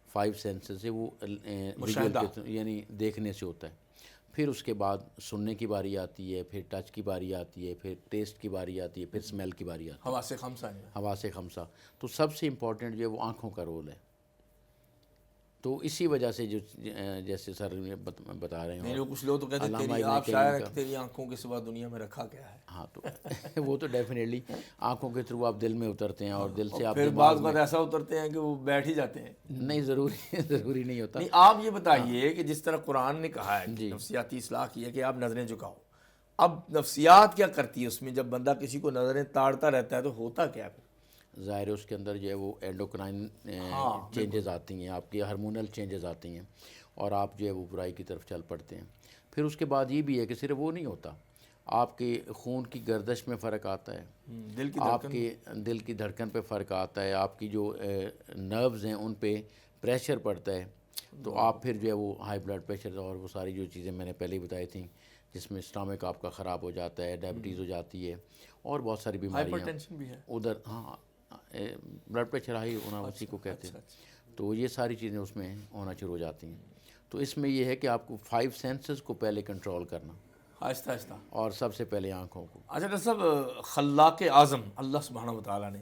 5 سینسز سے، وہ ویژول کے تھرو یعنی دیکھنے سے ہوتا ہے. پھر اس کے بعد سننے کی باری آتی ہے، پھر ٹچ کی باری آتی ہے، پھر ٹیسٹ کی باری آتی ہے، پھر اسمیل کی باری آتی ہے، حواس خمسہ ہے. حواس خمسہ. تو سب سے امپورٹنٹ جو ہے وہ آنکھوں کا رول ہے. تو اسی وجہ سے جو جیسے سر بتا رہے ہیں، کچھ لوگ تو کہتے ہیں تیری آپ شاعر تیری آنکھوں کے سوا دنیا میں رکھا کیا ہے. ہاں تو وہ تو ڈیفینیٹلی آنکھوں کے تھرو آپ دل میں اترتے ہیں، اور دل سے آپ پھر بعض بات ایسا اترتے ہیں کہ وہ بیٹھ ہی جاتے ہیں. نہیں، ضروری نہیں ہوتا. نہیں، آپ یہ بتائیے کہ جس طرح قرآن نے کہا ہے کہ نفسیاتی اصلاح کی ہے کہ آپ نظریں جھکاؤ، اب نفسیات کیا کرتی ہے اس میں؟ جب بندہ کسی کو نظریں تاڑتا رہتا ہے تو ہوتا کیا ہے؟ ظاہر ہے اس کے اندر جو ہے وہ اینڈوکرائن چینجز آتی ہیں، آپ کی ہارمونل چینجز آتی ہیں، اور آپ جو ہے وہ برائی کی طرف چل پڑتے ہیں. پھر اس کے بعد یہ بھی ہے کہ صرف وہ نہیں ہوتا، آپ کے خون کی گردش میں فرق آتا ہے، آپ کے دل کی دھڑکن پہ فرق آتا ہے، آپ کی جو نروز ہیں ان پہ پریشر پڑتا ہے. تو آپ پھر جو ہے وہ ہائی بلڈ پریشر اور وہ ساری جو چیزیں میں نے پہلے ہی بتائی تھیں، جس میں اسٹامک آپ کا خراب ہو جاتا ہے، ڈائبٹیز ہو جاتی ہے، اور بہت ساری بیماریاں بھی ہے ادھر. ہاں، بلڈ پریشر ہائی ہونا اسی کو کہتے ہیں. تو یہ ساری چیزیں اس میں ہونا شروع ہو جاتی ہیں. تو اس میں یہ ہے کہ آپ کو 5 سینسز کو پہلے کنٹرول کرنا، آہستہ آہستہ، اور سب سے پہلے آنکھوں کو. اچھا ڈاکٹر صاحب، خلاق اعظم اللہ سبحانہ و تعالیٰ نے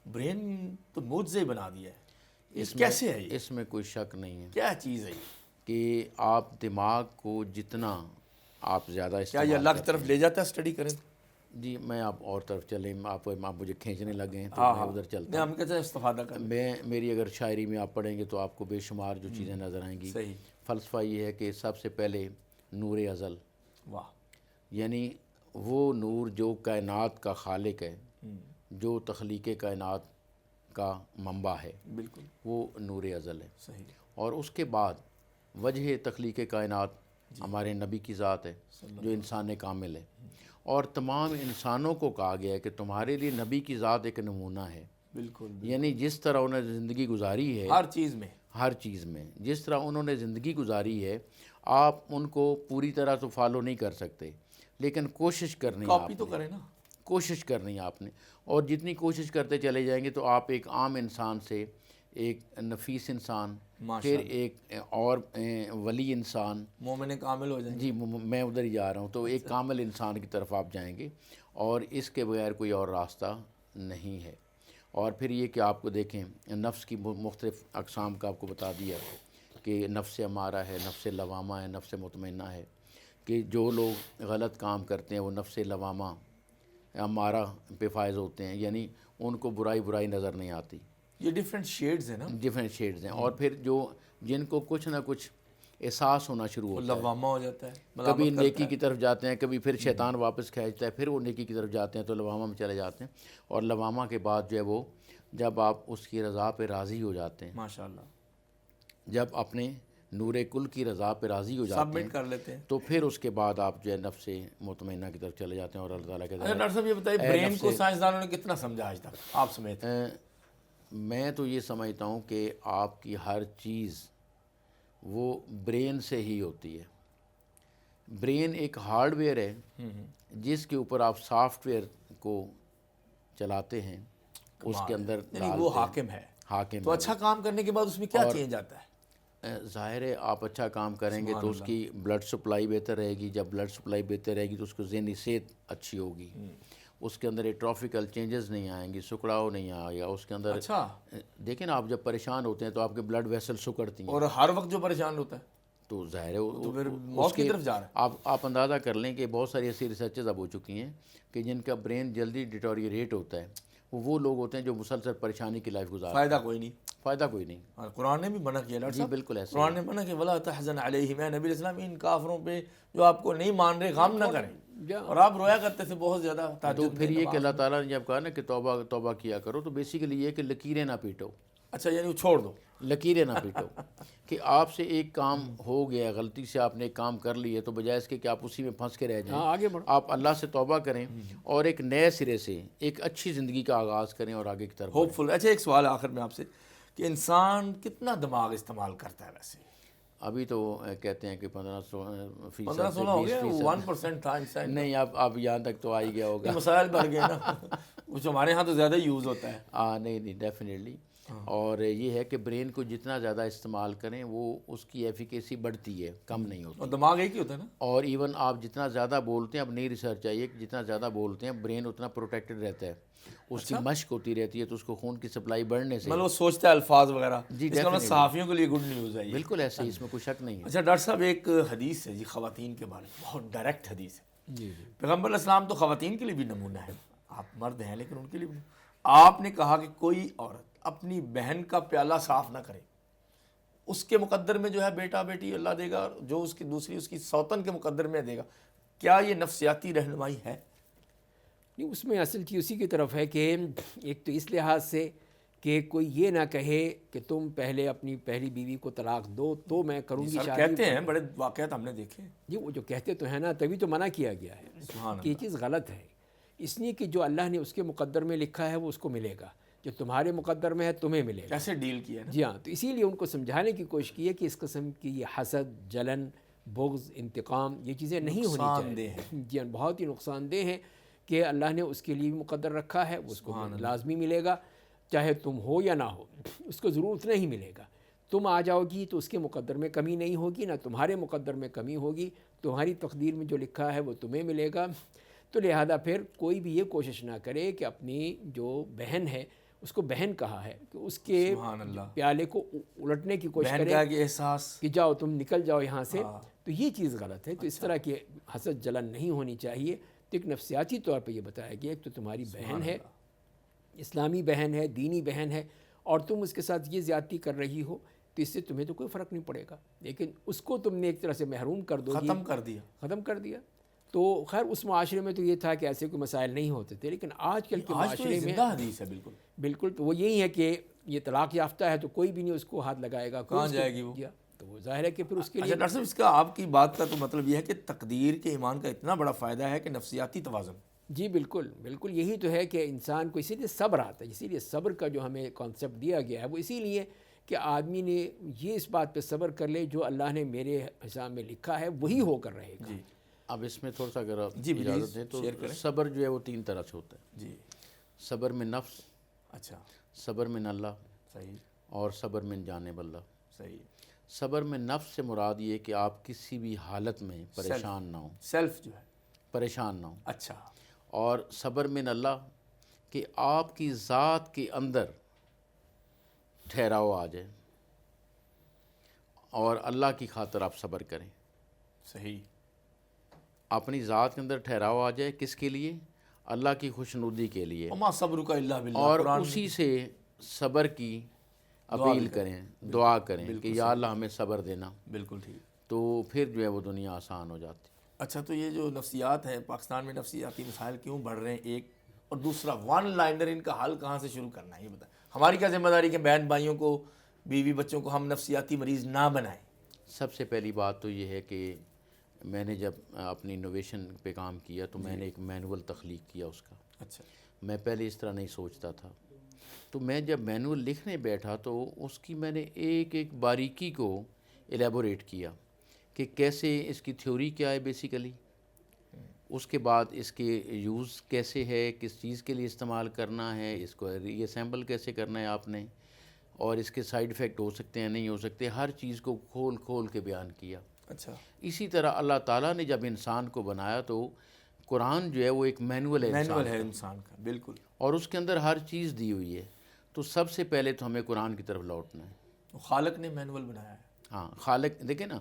برین تو معجزے بنا دیا ہے، اس کیسے ہے یہ؟ اس میں کوئی شک نہیں ہے. کیا چیز ہے یہ کہ آپ دماغ کو جتنا آپ زیادہ کیا یہ اللہ کی طرف لے جاتا ہے اسٹڈی کریں؟ جی، میں آپ اور طرف چلیں، آپ مجھے کھینچنے لگے تو میں ادھر چلتا ہوں. ہم کہتے ہیں استفادہ کر. میری اگر شاعری میں آپ پڑھیں گے تو آپ کو بے شمار جو چیزیں نظر آئیں گی. صحیح. فلسفہ یہ ہے کہ سب سے پہلے نور ازل، واہ، یعنی وہ نور جو کائنات کا خالق ہے، جو تخلیق کائنات کا منبع ہے، بالکل وہ نور ازل ہے. صحیح. اور اس کے بعد وجہ تخلیق کائنات ہمارے نبی کی ذات ہے جو انسان کامل ہے. اور تمام انسانوں کو کہا گیا ہے کہ تمہارے لیے نبی کی ذات ایک نمونہ ہے. بالکل یعنی جس طرح انہوں نے زندگی گزاری ہے ہر چیز میں. ہر چیز میں، جس طرح انہوں نے زندگی گزاری ہے، آپ ان کو پوری طرح تو فالو نہیں کر سکتے، لیکن کوشش کرنی ہے آپ کاپی تو کریں نا. کوشش کرنی ہے آپ نے، اور جتنی کوشش کرتے چلے جائیں گے تو آپ ایک عام انسان سے ایک نفیس انسان، پھر ایک اور ولی انسان، مومن کامل ہو جائیں گے. جی میں ادھر ہی جا رہا ہوں، تو ایک کامل انسان کی طرف آپ جائیں گے، اور اس کے بغیر کوئی اور راستہ نہیں ہے. اور پھر یہ کہ آپ کو دیکھیں نفس کی مختلف اقسام کا آپ کو بتا دیا کہ نفس امارہ ہے، نفس لوامہ ہے، نفس مطمئنہ ہے، کہ جو لوگ غلط کام کرتے ہیں وہ نفس لوامہ امارہ پہ فائز ہوتے ہیں، یعنی ان کو برائی نظر نہیں آتی. یہ ڈفرینٹ شیڈز ہیں نا. ڈفرینٹ شیڈز ہیں. اور پھر جن کو کچھ نہ کچھ احساس ہونا شروع ہوتا ہے، لوامہ ہو جاتا ہے، کبھی نیکی کی طرف جاتے ہیں، کبھی پھر شیطان واپس کھینچتا ہے، پھر وہ نیکی کی طرف جاتے ہیں تو لوامہ میں چلے جاتے ہیں. اور لوامہ کے بعد جو ہے وہ جب آپ اس کی رضا پہ راضی ہو جاتے ہیں، ماشاءاللہ جب اپنے نور کل کی رضا پہ راضی ہو جاتے سبمٹ ہیں، کر لیتے ہیں. تو پھر اس کے بعد آپ جو ہے نفس مطمئنہ کی طرف چلے جاتے ہیں. اور اللہ تعالیٰ کے اچھا ڈاکٹر صاحب یہ بتائیے برین کو سائنسدانوں نے کتنا سمجھا آج تک آپ سمیت؟ میں تو یہ سمجھتا ہوں کہ آپ کی ہر چیز وہ برین سے ہی ہوتی ہے. برین ایک ہارڈ ویئر ہے جس کے اوپر آپ سافٹ ویئر کو چلاتے ہیں، اس کے اندر یعنی وہ حاکم ہے. حاکم تو اچھا کام کرنے کے بعد اس میں کیا چینج آتا ہے؟ ظاہر ہے آپ اچھا کام کریں گے تو اس کی بلڈ سپلائی بہتر رہے گی. جب بلڈ سپلائی بہتر رہے گی تو اس کو ذہنی صحت اچھی ہوگی، اس کے اندر ایٹروفیکل چینجز نہیں آئیں گی، سکڑاؤ نہیں آئے گا اس کے اندر. اچھا دیکھیں نا، آپ جب پریشان ہوتے ہیں تو آپ کے بلڈ ویسل سکڑتی ہیں، اور ہر وقت جو پریشان ہوتا ہے تو ظاہر ہے تو پھر موت کی طرف جا رہا ہے. آپ اندازہ کر لیں کہ بہت ساری ایسی ریسرچز اب ہو چکی ہیں کہ جن کا برین جلدی ڈیٹوریٹ ہوتا ہے، وہ لوگ ہوتے ہیں جو مسلسل پریشانی کی لائف گزارتے ہیں. فائدہ کوئی نہیں. فائدہ کوئی نہیں. اور قرآن نے بھی منع کیا ڈاکٹر جی صاحب. بالکل ایسے قرآن نے منع کہ ولا تحزن علیہم، اے نبی علیہ السلام ان کافروں پہ جو آپ کو نہیں مان رہے غم نہ کریں. اور آپ رویا کرتے تھے بہت زیادہ. تو پھر یہ کہ اللہ تعالیٰ نے جب کہا نا کہ توبہ کیا کرو، تو بیسیکلی یہ کہ لکیریں نہ پیٹو. اچھا یعنی وہ چھوڑ دو، لکیریں نہ پیٹو. کہ آپ سے ایک کام ہو گیا، غلطی سے آپ نے ایک کام کر لی ہے، تو بجائے اس کے کہ آپ اسی میں پھنس کے رہ جائیں، آگے بڑھو. آپ اللہ سے توبہ کریں اور ایک نئے سرے سے ایک اچھی زندگی کا آغاز کریں اور آگے کی طرف ہوپ فل. اچھا ایک سوال آخر میں آپ سے کہ انسان کتنا دماغ استعمال کرتا ہے ویسے؟ ابھی تو کہتے ہیں کہ 15-16% 15-16 ہو گیا، 1% تھا انسان. نہیں، اب یہاں تک تو آ ہی گیا ہوگا. مسائل بڑھ گئے نا کچھ ہمارے ہاں تو زیادہ یوز ہوتا ہے. نہیں ڈیفینیٹلی. اور یہ ہے کہ برین کو جتنا زیادہ استعمال کریں وہ اس کی ایفیکیسی بڑھتی ہے، کم نہیں ہوتی. اور دماغ ایک ہی ہوتا ہے نا. اور ایون آپ جتنا زیادہ بولتے ہیں، اب نئی ریسرچ آئی ہے کہ جتنا زیادہ بولتے ہیں برین اتنا پروٹیکٹڈ رہتا ہے، اس کی مشق ہوتی رہتی ہے، تو اس کو خون کی سپلائی بڑھنے سے مطلب وہ سوچتا ہے الفاظ وغیرہ. جی اس کا مطلب صحافیوں کے لیے گڈ نیوز ہے یہ. بالکل ایسے ہی، اس میں کوئی شک نہیں ہے. اچھا ڈاکٹر صاحب ایک حدیث ہے جی خواتین کے بارے میں، بہت ڈائریکٹ حدیث ہے. جی پیغمبر علیہ السلام تو خواتین کے لیے بھی نمونہ ہے، آپ مرد ہیں لیکن ان کے لیے بھی. آپ نے کہا کہ کوئی عورت اپنی بہن کا پیالہ صاف نہ کرے، اس کے مقدر میں جو ہے بیٹا بیٹی اللہ دے گا، جو اس کی دوسری اس کی سوتن کے مقدر میں دے گا. کیا یہ نفسیاتی رہنمائی ہے؟ نہیں، اس میں اصل چیز اسی کی طرف ہے کہ ایک تو اس لحاظ سے کہ کوئی یہ نہ کہے کہ تم پہلے اپنی پہلی بیوی کو طلاق دو تو میں کروں گی سر شادی. کہتے ہیں، بڑے واقعات ہم نے دیکھے. جی وہ جو کہتے تو ہیں نا، تبھی تو منع کیا گیا ہے کہ یہ چیز غلط ہے. اس لیے کہ جو اللہ نے اس کے مقدر میں لکھا ہے وہ اس کو ملے گا، جو تمہارے مقدر میں ہے تمہیں ملے گا. کیسے ڈیل کیا ہے نا. جی ہاں، تو اسی لیے ان کو سمجھانے کی کوشش کی ہے کہ اس قسم کی یہ حسد، جلن، بغض، انتقام، یہ چیزیں نہیں ہونی چاہیے. جی ہاں، بہت ہی نقصان دہ ہیں کہ اللہ نے اس کے لیے بھی مقدر رکھا ہے، اس کو لازمی ملے گا، چاہے تم ہو یا نہ ہو، اس کو ضرورت نہیں ملے گا. تم آ جاؤ گی تو اس کے مقدر میں کمی نہیں ہوگی، نہ تمہارے مقدر میں کمی ہوگی، تمہاری تقدیر میں جو لکھا ہے وہ تمہیں ملے گا. تو لہذا پھر کوئی بھی یہ کوشش نہ کرے کہ اپنی جو بہن ہے، اس کو بہن کہا ہے، کہ اس کے پیالے کو الٹنے کی کوشش کرے کہ احساس کہ جاؤ تم نکل جاؤ یہاں سے، تو یہ چیز غلط ہے. تو اس طرح کی حسد جلن نہیں ہونی چاہیے. تو ایک نفسیاتی طور پہ یہ بتایا گیا ایک تو تمہاری بہن ہے، اسلامی بہن ہے، دینی بہن ہے، اور تم اس کے ساتھ یہ زیادتی کر رہی ہو تو اس سے تمہیں تو کوئی فرق نہیں پڑے گا، لیکن اس کو تم نے ایک طرح سے محروم کر دو گی، ختم کر دیا. تو خیر اس معاشرے میں تو یہ تھا کہ ایسے کوئی مسائل نہیں ہوتے تھے، لیکن آج کل کے معاشرے میں حدیث ہے بالکل تو وہ یہی ہے کہ یہ طلاق یافتہ ہے تو کوئی بھی نہیں اس کو ہاتھ لگائے گا. کہاں جائے گی وہ؟ تو وہ ظاہر ہے کہ پھر اس کے لیے. ڈاکٹر صاحب اس کا آپ کی بات کا تو مطلب یہ ہے کہ تقدیر کے ایمان کا اتنا بڑا فائدہ ہے کہ نفسیاتی توازن جی بالکل بالکل، یہی تو ہے کہ انسان کو اسی لیے صبر آتا ہے، اسی لیے صبر کا جو ہمیں کانسیپٹ دیا گیا ہے وہ اسی لیے کہ آدمی نے یہ اس بات پہ صبر کر لے جو اللہ نے میرے حساب میں لکھا ہے وہی ہو کر رہے گا۔ جی اب اس میں تھوڑا سا اگر آپ جی اجازت دیں تو صبر جو ہے وہ 3 طرح سے ہوتا ہے۔ جی صبر من نفس، اچھا صبر من اللہ، صحیح اور صبر من جانب اللہ۔ صحیح، صبر میں نفس سے مراد یہ کہ آپ کسی بھی حالت میں پریشان نہ ہوں، سیلف جو ہے، پریشان نہ ہوں۔ اچھا اور صبر من اللہ کہ آپ کی ذات کے اندر ٹھہراؤ آ جائے اور اللہ کی خاطر آپ صبر کریں، صحیح، اپنی ذات کے اندر ٹھہراؤ آ جائے، کس کے لیے؟ اللہ کی خوشنودی کے لیے، وما صبرک الا باللہ، اور قرآن اسی سے صبر کی اپیل کریں، دعا کریں کہ یا اللہ ہمیں صبر دینا، بالکل ٹھیک۔ تو پھر جو ہے وہ دنیا آسان ہو جاتی۔ اچھا، تو یہ جو نفسیات ہیں پاکستان میں نفسیاتی مسائل کیوں بڑھ رہے ہیں، ایک اور دوسرا ون لائنر ان کا حل کہاں سے شروع کرنا ہے یہ بتائیں۔ ہماری کیا ذمہ داری کہ بہن بھائیوں کو، بیوی بچوں کو ہم نفسیاتی مریض نہ بنائیں؟ سب سے پہلی بات تو یہ ہے کہ میں نے جب اپنی انوویشن پہ کام کیا تو میں نے ایک مینول تخلیق کیا اس کا۔ اچھا، میں پہلے اس طرح نہیں سوچتا تھا، تو میں جب مینول لکھنے بیٹھا تو اس کی میں نے ایک ایک باریکی کو ایلیبوریٹ کیا کہ کیسے اس کی تھیوری کیا ہے بیسیکلی، اس کے بعد اس کے یوز کیسے ہے، کس چیز کے لیے استعمال کرنا ہے، اس کو ری اسیمبل کیسے کرنا ہے آپ نے، اور اس کے سائیڈ ایفیکٹ ہو سکتے ہیں نہیں ہو سکتے، ہر چیز کو کھول کھول کے بیان کیا۔ اچھا، اسی طرح اللہ تعالیٰ نے جب انسان کو بنایا تو قرآن جو ہے وہ ایک مینول ہے مینول ہے انسان انسان کا، بالکل۔ کا، اور اس کے اندر ہر چیز دی ہوئی ہے۔ تو سب سے پہلے تو ہمیں قرآن کی طرف لوٹنا ہے۔ خالق نے مینول بنایا ہے۔ ہاں، خالق دیکھیں نا،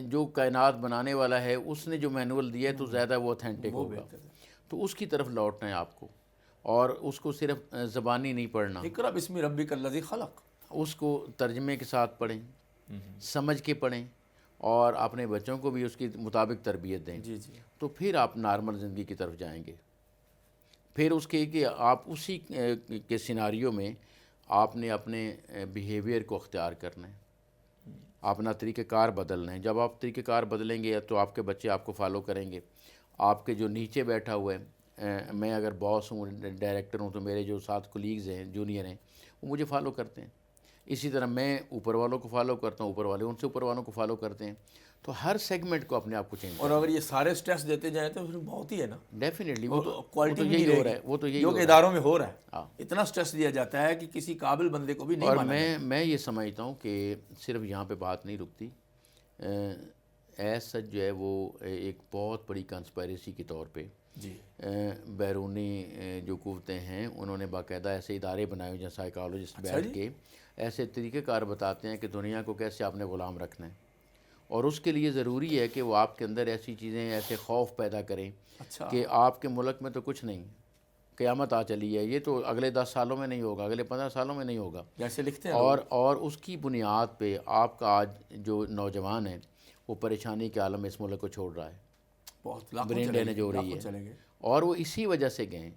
جو کائنات بنانے والا ہے اس نے جو مینول دیا ہے تو زیادہ وہ اوتھینٹک ہوگا، بہتر ہے۔ تو اس کی طرف لوٹنا ہے آپ کو، اور اس کو صرف زبانی نہیں پڑھنا، اقرأ بسم ربک الذی خلق، اس کو ترجمے کے ساتھ پڑھیں، سمجھ کے پڑھیں، اور اپنے بچوں کو بھی اس کے مطابق تربیت دیں، جی جی، تو پھر آپ نارمل زندگی کی طرف جائیں گے۔ پھر اس کے کہ آپ اسی کے سیناریو میں آپ نے اپنے بیہیویئر کو اختیار کرنا ہے، اپنا طریقہ کار بدلنا ہے۔ جب آپ طریقہ کار بدلیں گے تو آپ کے بچے آپ کو فالو کریں گے۔ آپ کے جو نیچے بیٹھا ہوا ہے، میں اگر باس ہوں، ڈائریکٹر ہوں، تو میرے جو ساتھ کولیگز ہیں، جونیئر ہیں، وہ مجھے فالو کرتے ہیں۔ اسی طرح میں اوپر والوں کو فالو کرتا ہوں، اوپر والے ان سے اوپر والوں کو فالو کرتے ہیں۔ تو ہر سیگمنٹ کو اپنے آپ کو چینج اور اگر یہ سارے سٹریس دیتے جائیں تو پھر بہت ہی ہے نا، ڈیفینیٹلی، وہ وہ کوالٹی تو بھی یہی نہیں ہو رہے رہا ہے، وہ تو یہی جو ہو کہ رہا ہے۔ اداروں میں ہو رہا ہے۔ ہاں، اتنا سٹریس دیا جاتا ہے کہ کسی قابل بندے کو بھی نہیں اور مانا جاتا۔ میں یہ سمجھتا ہوں کہ صرف یہاں پہ بات نہیں رکتی، ایز سچ جو ہے وہ ایک بہت بڑی کنسپائریسی کے طور پہ جی، بیرونی جو قوتیں ہیں انہوں نے باقاعدہ ایسے ادارے بنائے ہوئے جہاں سائیکالوجسٹ اچھا بیٹھ جی، کے ایسے طریقہ کار بتاتے ہیں کہ دنیا کو کیسے آپ نے غلام رکھنا ہے، اور اس کے لیے ضروری ہے کہ وہ آپ کے اندر ایسی چیزیں، ایسے خوف پیدا کریں اچھا، کہ آپ کے ملک میں تو کچھ نہیں، قیامت آ چلی ہے، یہ تو اگلے 10 سالوں میں نہیں ہوگا، اگلے 15 سالوں میں نہیں ہوگا، جیسے لکھتے ہیں اور اس کی بنیاد پہ آپ کا آج جو نوجوان ہے وہ پریشانی کے عالم میں اس ملک کو چھوڑ رہا ہے، بہت لاکھوں برین چلے ڈیمیج ہو گئے، رہی لاکھوں ہے، چلے گئے۔ اور وہ اسی وجہ سے گئے۔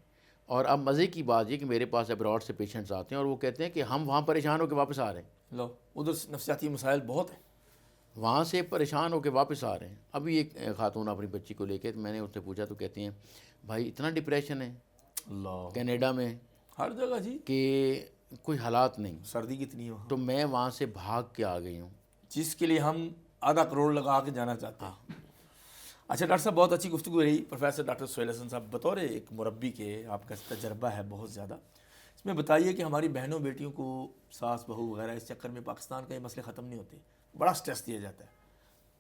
اور اب مزے کی بات یہ کہ میرے پاس ابراڈ سے پیشنٹس آتے ہیں اور وہ کہتے ہیں کہ ہم وہاں پریشان ہو کے واپس آ رہے ہیں، لو ادھر نفسیاتی مسائل بہت ہیں۔ وہاں سے پریشان ہو کے واپس آ رہے ہیں۔ ابھی ایک خاتون اپنی بچی کو لے کے میں نے اس سے پوچھا تو کہتی ہیں بھائی اتنا ڈپریشن ہے اللہ، کینیڈا میں ہر جگہ جی، کہ کوئی حالات نہیں، سردی کتنی ہے وہاں، تو میں وہاں سے بھاگ کے آ گئی ہوں۔ جس کے لیے ہم آدھا کروڑ لگا کے جانا چاہتے ہیں۔ اچھا ڈاکٹر صاحب، بہت اچھی گفتگو رہی۔ پروفیسر ڈاکٹر سہیل حسن صاحب، بطور ایک مربی کے آپ کا تجربہ ہے بہت زیادہ، اس میں بتائیے کہ ہماری بہنوں بیٹیوں کو ساس بہو وغیرہ اس چکر میں پاکستان کا یہ مسئلے ختم نہیں ہوتے، بڑا سٹریس دیا جاتا ہے۔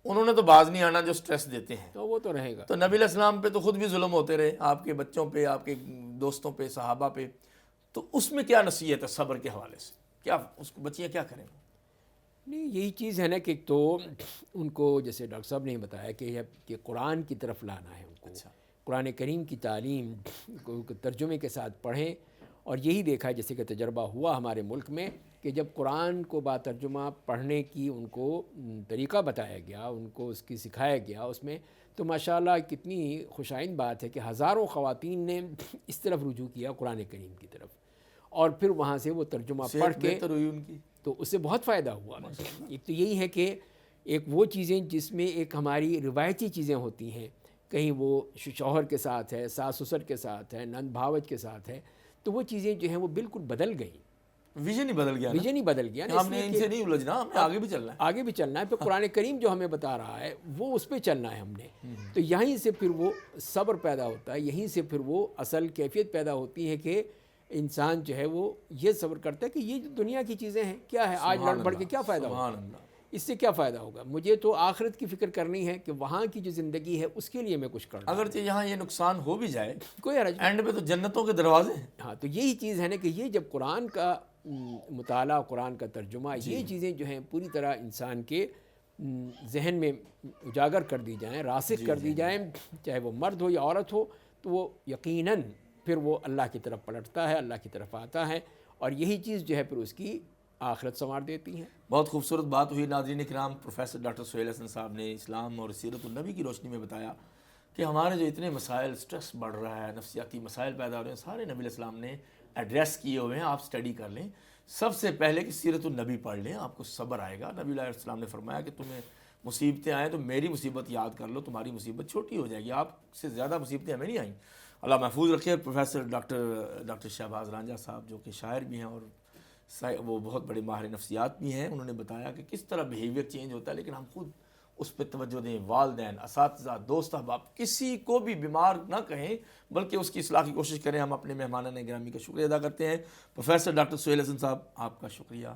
انہوں نے تو باز نہیں آنا جو سٹریس دیتے ہیں، تو وہ تو رہے گا۔ تو نبی علیہ السلام پہ تو خود بھی ظلم ہوتے رہے، آپ کے بچوں پہ، آپ کے دوستوں پہ، صحابہ پہ، تو اس میں کیا نصیحت ہے صبر کے حوالے سے؟ کیا اس کو بچیاں کیا کریں؟ نہیں، یہی چیز ہے نا کہ ایک تو ان کو جیسے ڈاکٹر صاحب نے بتایا کہ قرآن کی طرف لانا ہے ان کو، اچھا، قرآن کریم کی تعلیم کو ترجمے کے ساتھ پڑھیں۔ اور یہی دیکھا جیسے کہ تجربہ ہوا ہمارے ملک میں کہ جب قرآن کو با ترجمہ پڑھنے کی ان کو طریقہ بتایا گیا، ان کو اس کی سکھایا گیا اس میں، تو ماشاءاللہ کتنی خوشائن بات ہے کہ ہزاروں خواتین نے اس طرف رجوع کیا قرآن کریم کی طرف، اور پھر وہاں سے وہ ترجمہ پڑھ صحت کے بہتر ہوئی ان کی۔ تو اس سے بہت فائدہ ہوا۔ ایک تو یہی ہے کہ ایک وہ چیزیں جس میں ایک ہماری روایتی چیزیں ہوتی ہیں کہیں وہ شوہر کے ساتھ ہے، ساس سسر کے ساتھ ہے، نند بھاوج کے ساتھ ہے، تو وہ چیزیں جو ہیں وہ بالکل بدل گئیں، ویژن ہی بدل گیا نا، ویژن ہی بدل گیا نا، ہم نے ان سے نہیں الجھنا، ہمیں آگے بھی چلنا ہے. آگے بھی چلنا ہے. پھر قرآن کریم جو ہمیں بتا رہا ہے وہ اس پہ چلنا ہے ہم نے. تو یہیں سے پھر وہ صبر پیدا ہوتا ہے، یہیں سے پھر وہ اصل کیفیت پیدا ہوتی ہے کہ انسان جو ہے وہ یہ صبر کرتا ہے کہ یہ جو دنیا کی چیزیں ہیں کیا ہے، آج لڑ بڑھ کے کیا فائدہ ہوگا، سبحان اللہ. اس سے کیا فائدہ ہوگا. مجھے تو آخرت کی فکر کرنی ہے کہ وہاں کی جو زندگی ہے اس کے لیے میں کچھ کرنا. اگرچہ یہاں یہ نقصان ہو بھی جائے، کوئی حرج نہیں. اینڈ پہ تو جنتوں کے دروازے ہیں. ہاں تو یہی چیز ہے نا کہ یہ جب قرآن کا مطالعہ، قرآن کا ترجمہ، یہ چیزیں جو ہیں پوری طرح انسان کے ذہن میں اجاگر کر دی جائیں، راسخ کر دی جائیں، چاہے وہ مرد ہو یا عورت ہو، تو وہ یقیناً پھر وہ اللہ کی طرف پلٹتا ہے، اللہ کی طرف آتا ہے، اور یہی چیز جو ہے پھر اس کی آخرت سنوار دیتی ہے. بہت خوبصورت بات ہوئی. ناظرین کرام، پروفیسر ڈاکٹر سہیل حسن صاحب نے اسلام اور سیرت النبی کی روشنی میں بتایا کہ ہمارے جو اتنے مسائل، سٹریس بڑھ رہا ہے، نفسیاتی مسائل پیدا ہو رہے ہیں، سارے نبی علیہ السلام نے ایڈریس کیے ہوئے ہیں. آپ اسٹڈی کر لیں. سب سے پہلے کہ سیرت النبی پڑھ لیں، آپ کو صبر آئے گا. نبی علیہ السلام نے فرمایا کہ تمہیں مصیبتیں آئیں تو میری مصیبت یاد کر لو، تمہاری مصیبت چھوٹی ہو جائے گی. آپ سے زیادہ مصیبتیں ہمیں نہیں آئیں. اللہ محفوظ رکھے. پروفیسر ڈاکٹر شہباز رانجھا صاحب جو کہ شاعر بھی ہیں اور وہ بہت بڑے ماہر نفسیات بھی ہیں، انہوں نے بتایا کہ کس طرح بیہیویئر چینج ہوتا ہے، لیکن ہم خود اس پہ توجہ دیں. والدین، اساتذہ، دوست احباب، کسی کو بھی بیمار نہ کہیں بلکہ اس کی اصلاح کی کوشش کریں. ہم اپنے مہمانان گرامی کا شکریہ ادا کرتے ہیں. پروفیسر ڈاکٹر سہیل حسن صاحب آپ کا شکریہ.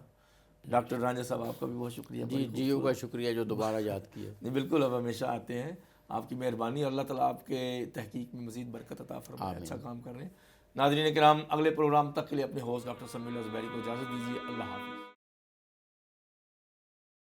ڈاکٹر رانجھا صاحب آپ کا بھی بہت شکریہ. جی جیو کا شکریہ جو دوبارہ یاد کیا. نہیں بالکل، اب ہمیشہ آتے ہیں. آپ کی مہربانی، اللہ تعالیٰ آپ کے تحقیق میں مزید برکت عطا فرمائے. اچھا کام کر رہے ہیں. ناظرین کرام، اگلے پروگرام تک کے لیے اپنے ہوسٹ ڈاکٹر سمیع اللہ زبیری کو اجازت دیجیے. اللہ حافظ.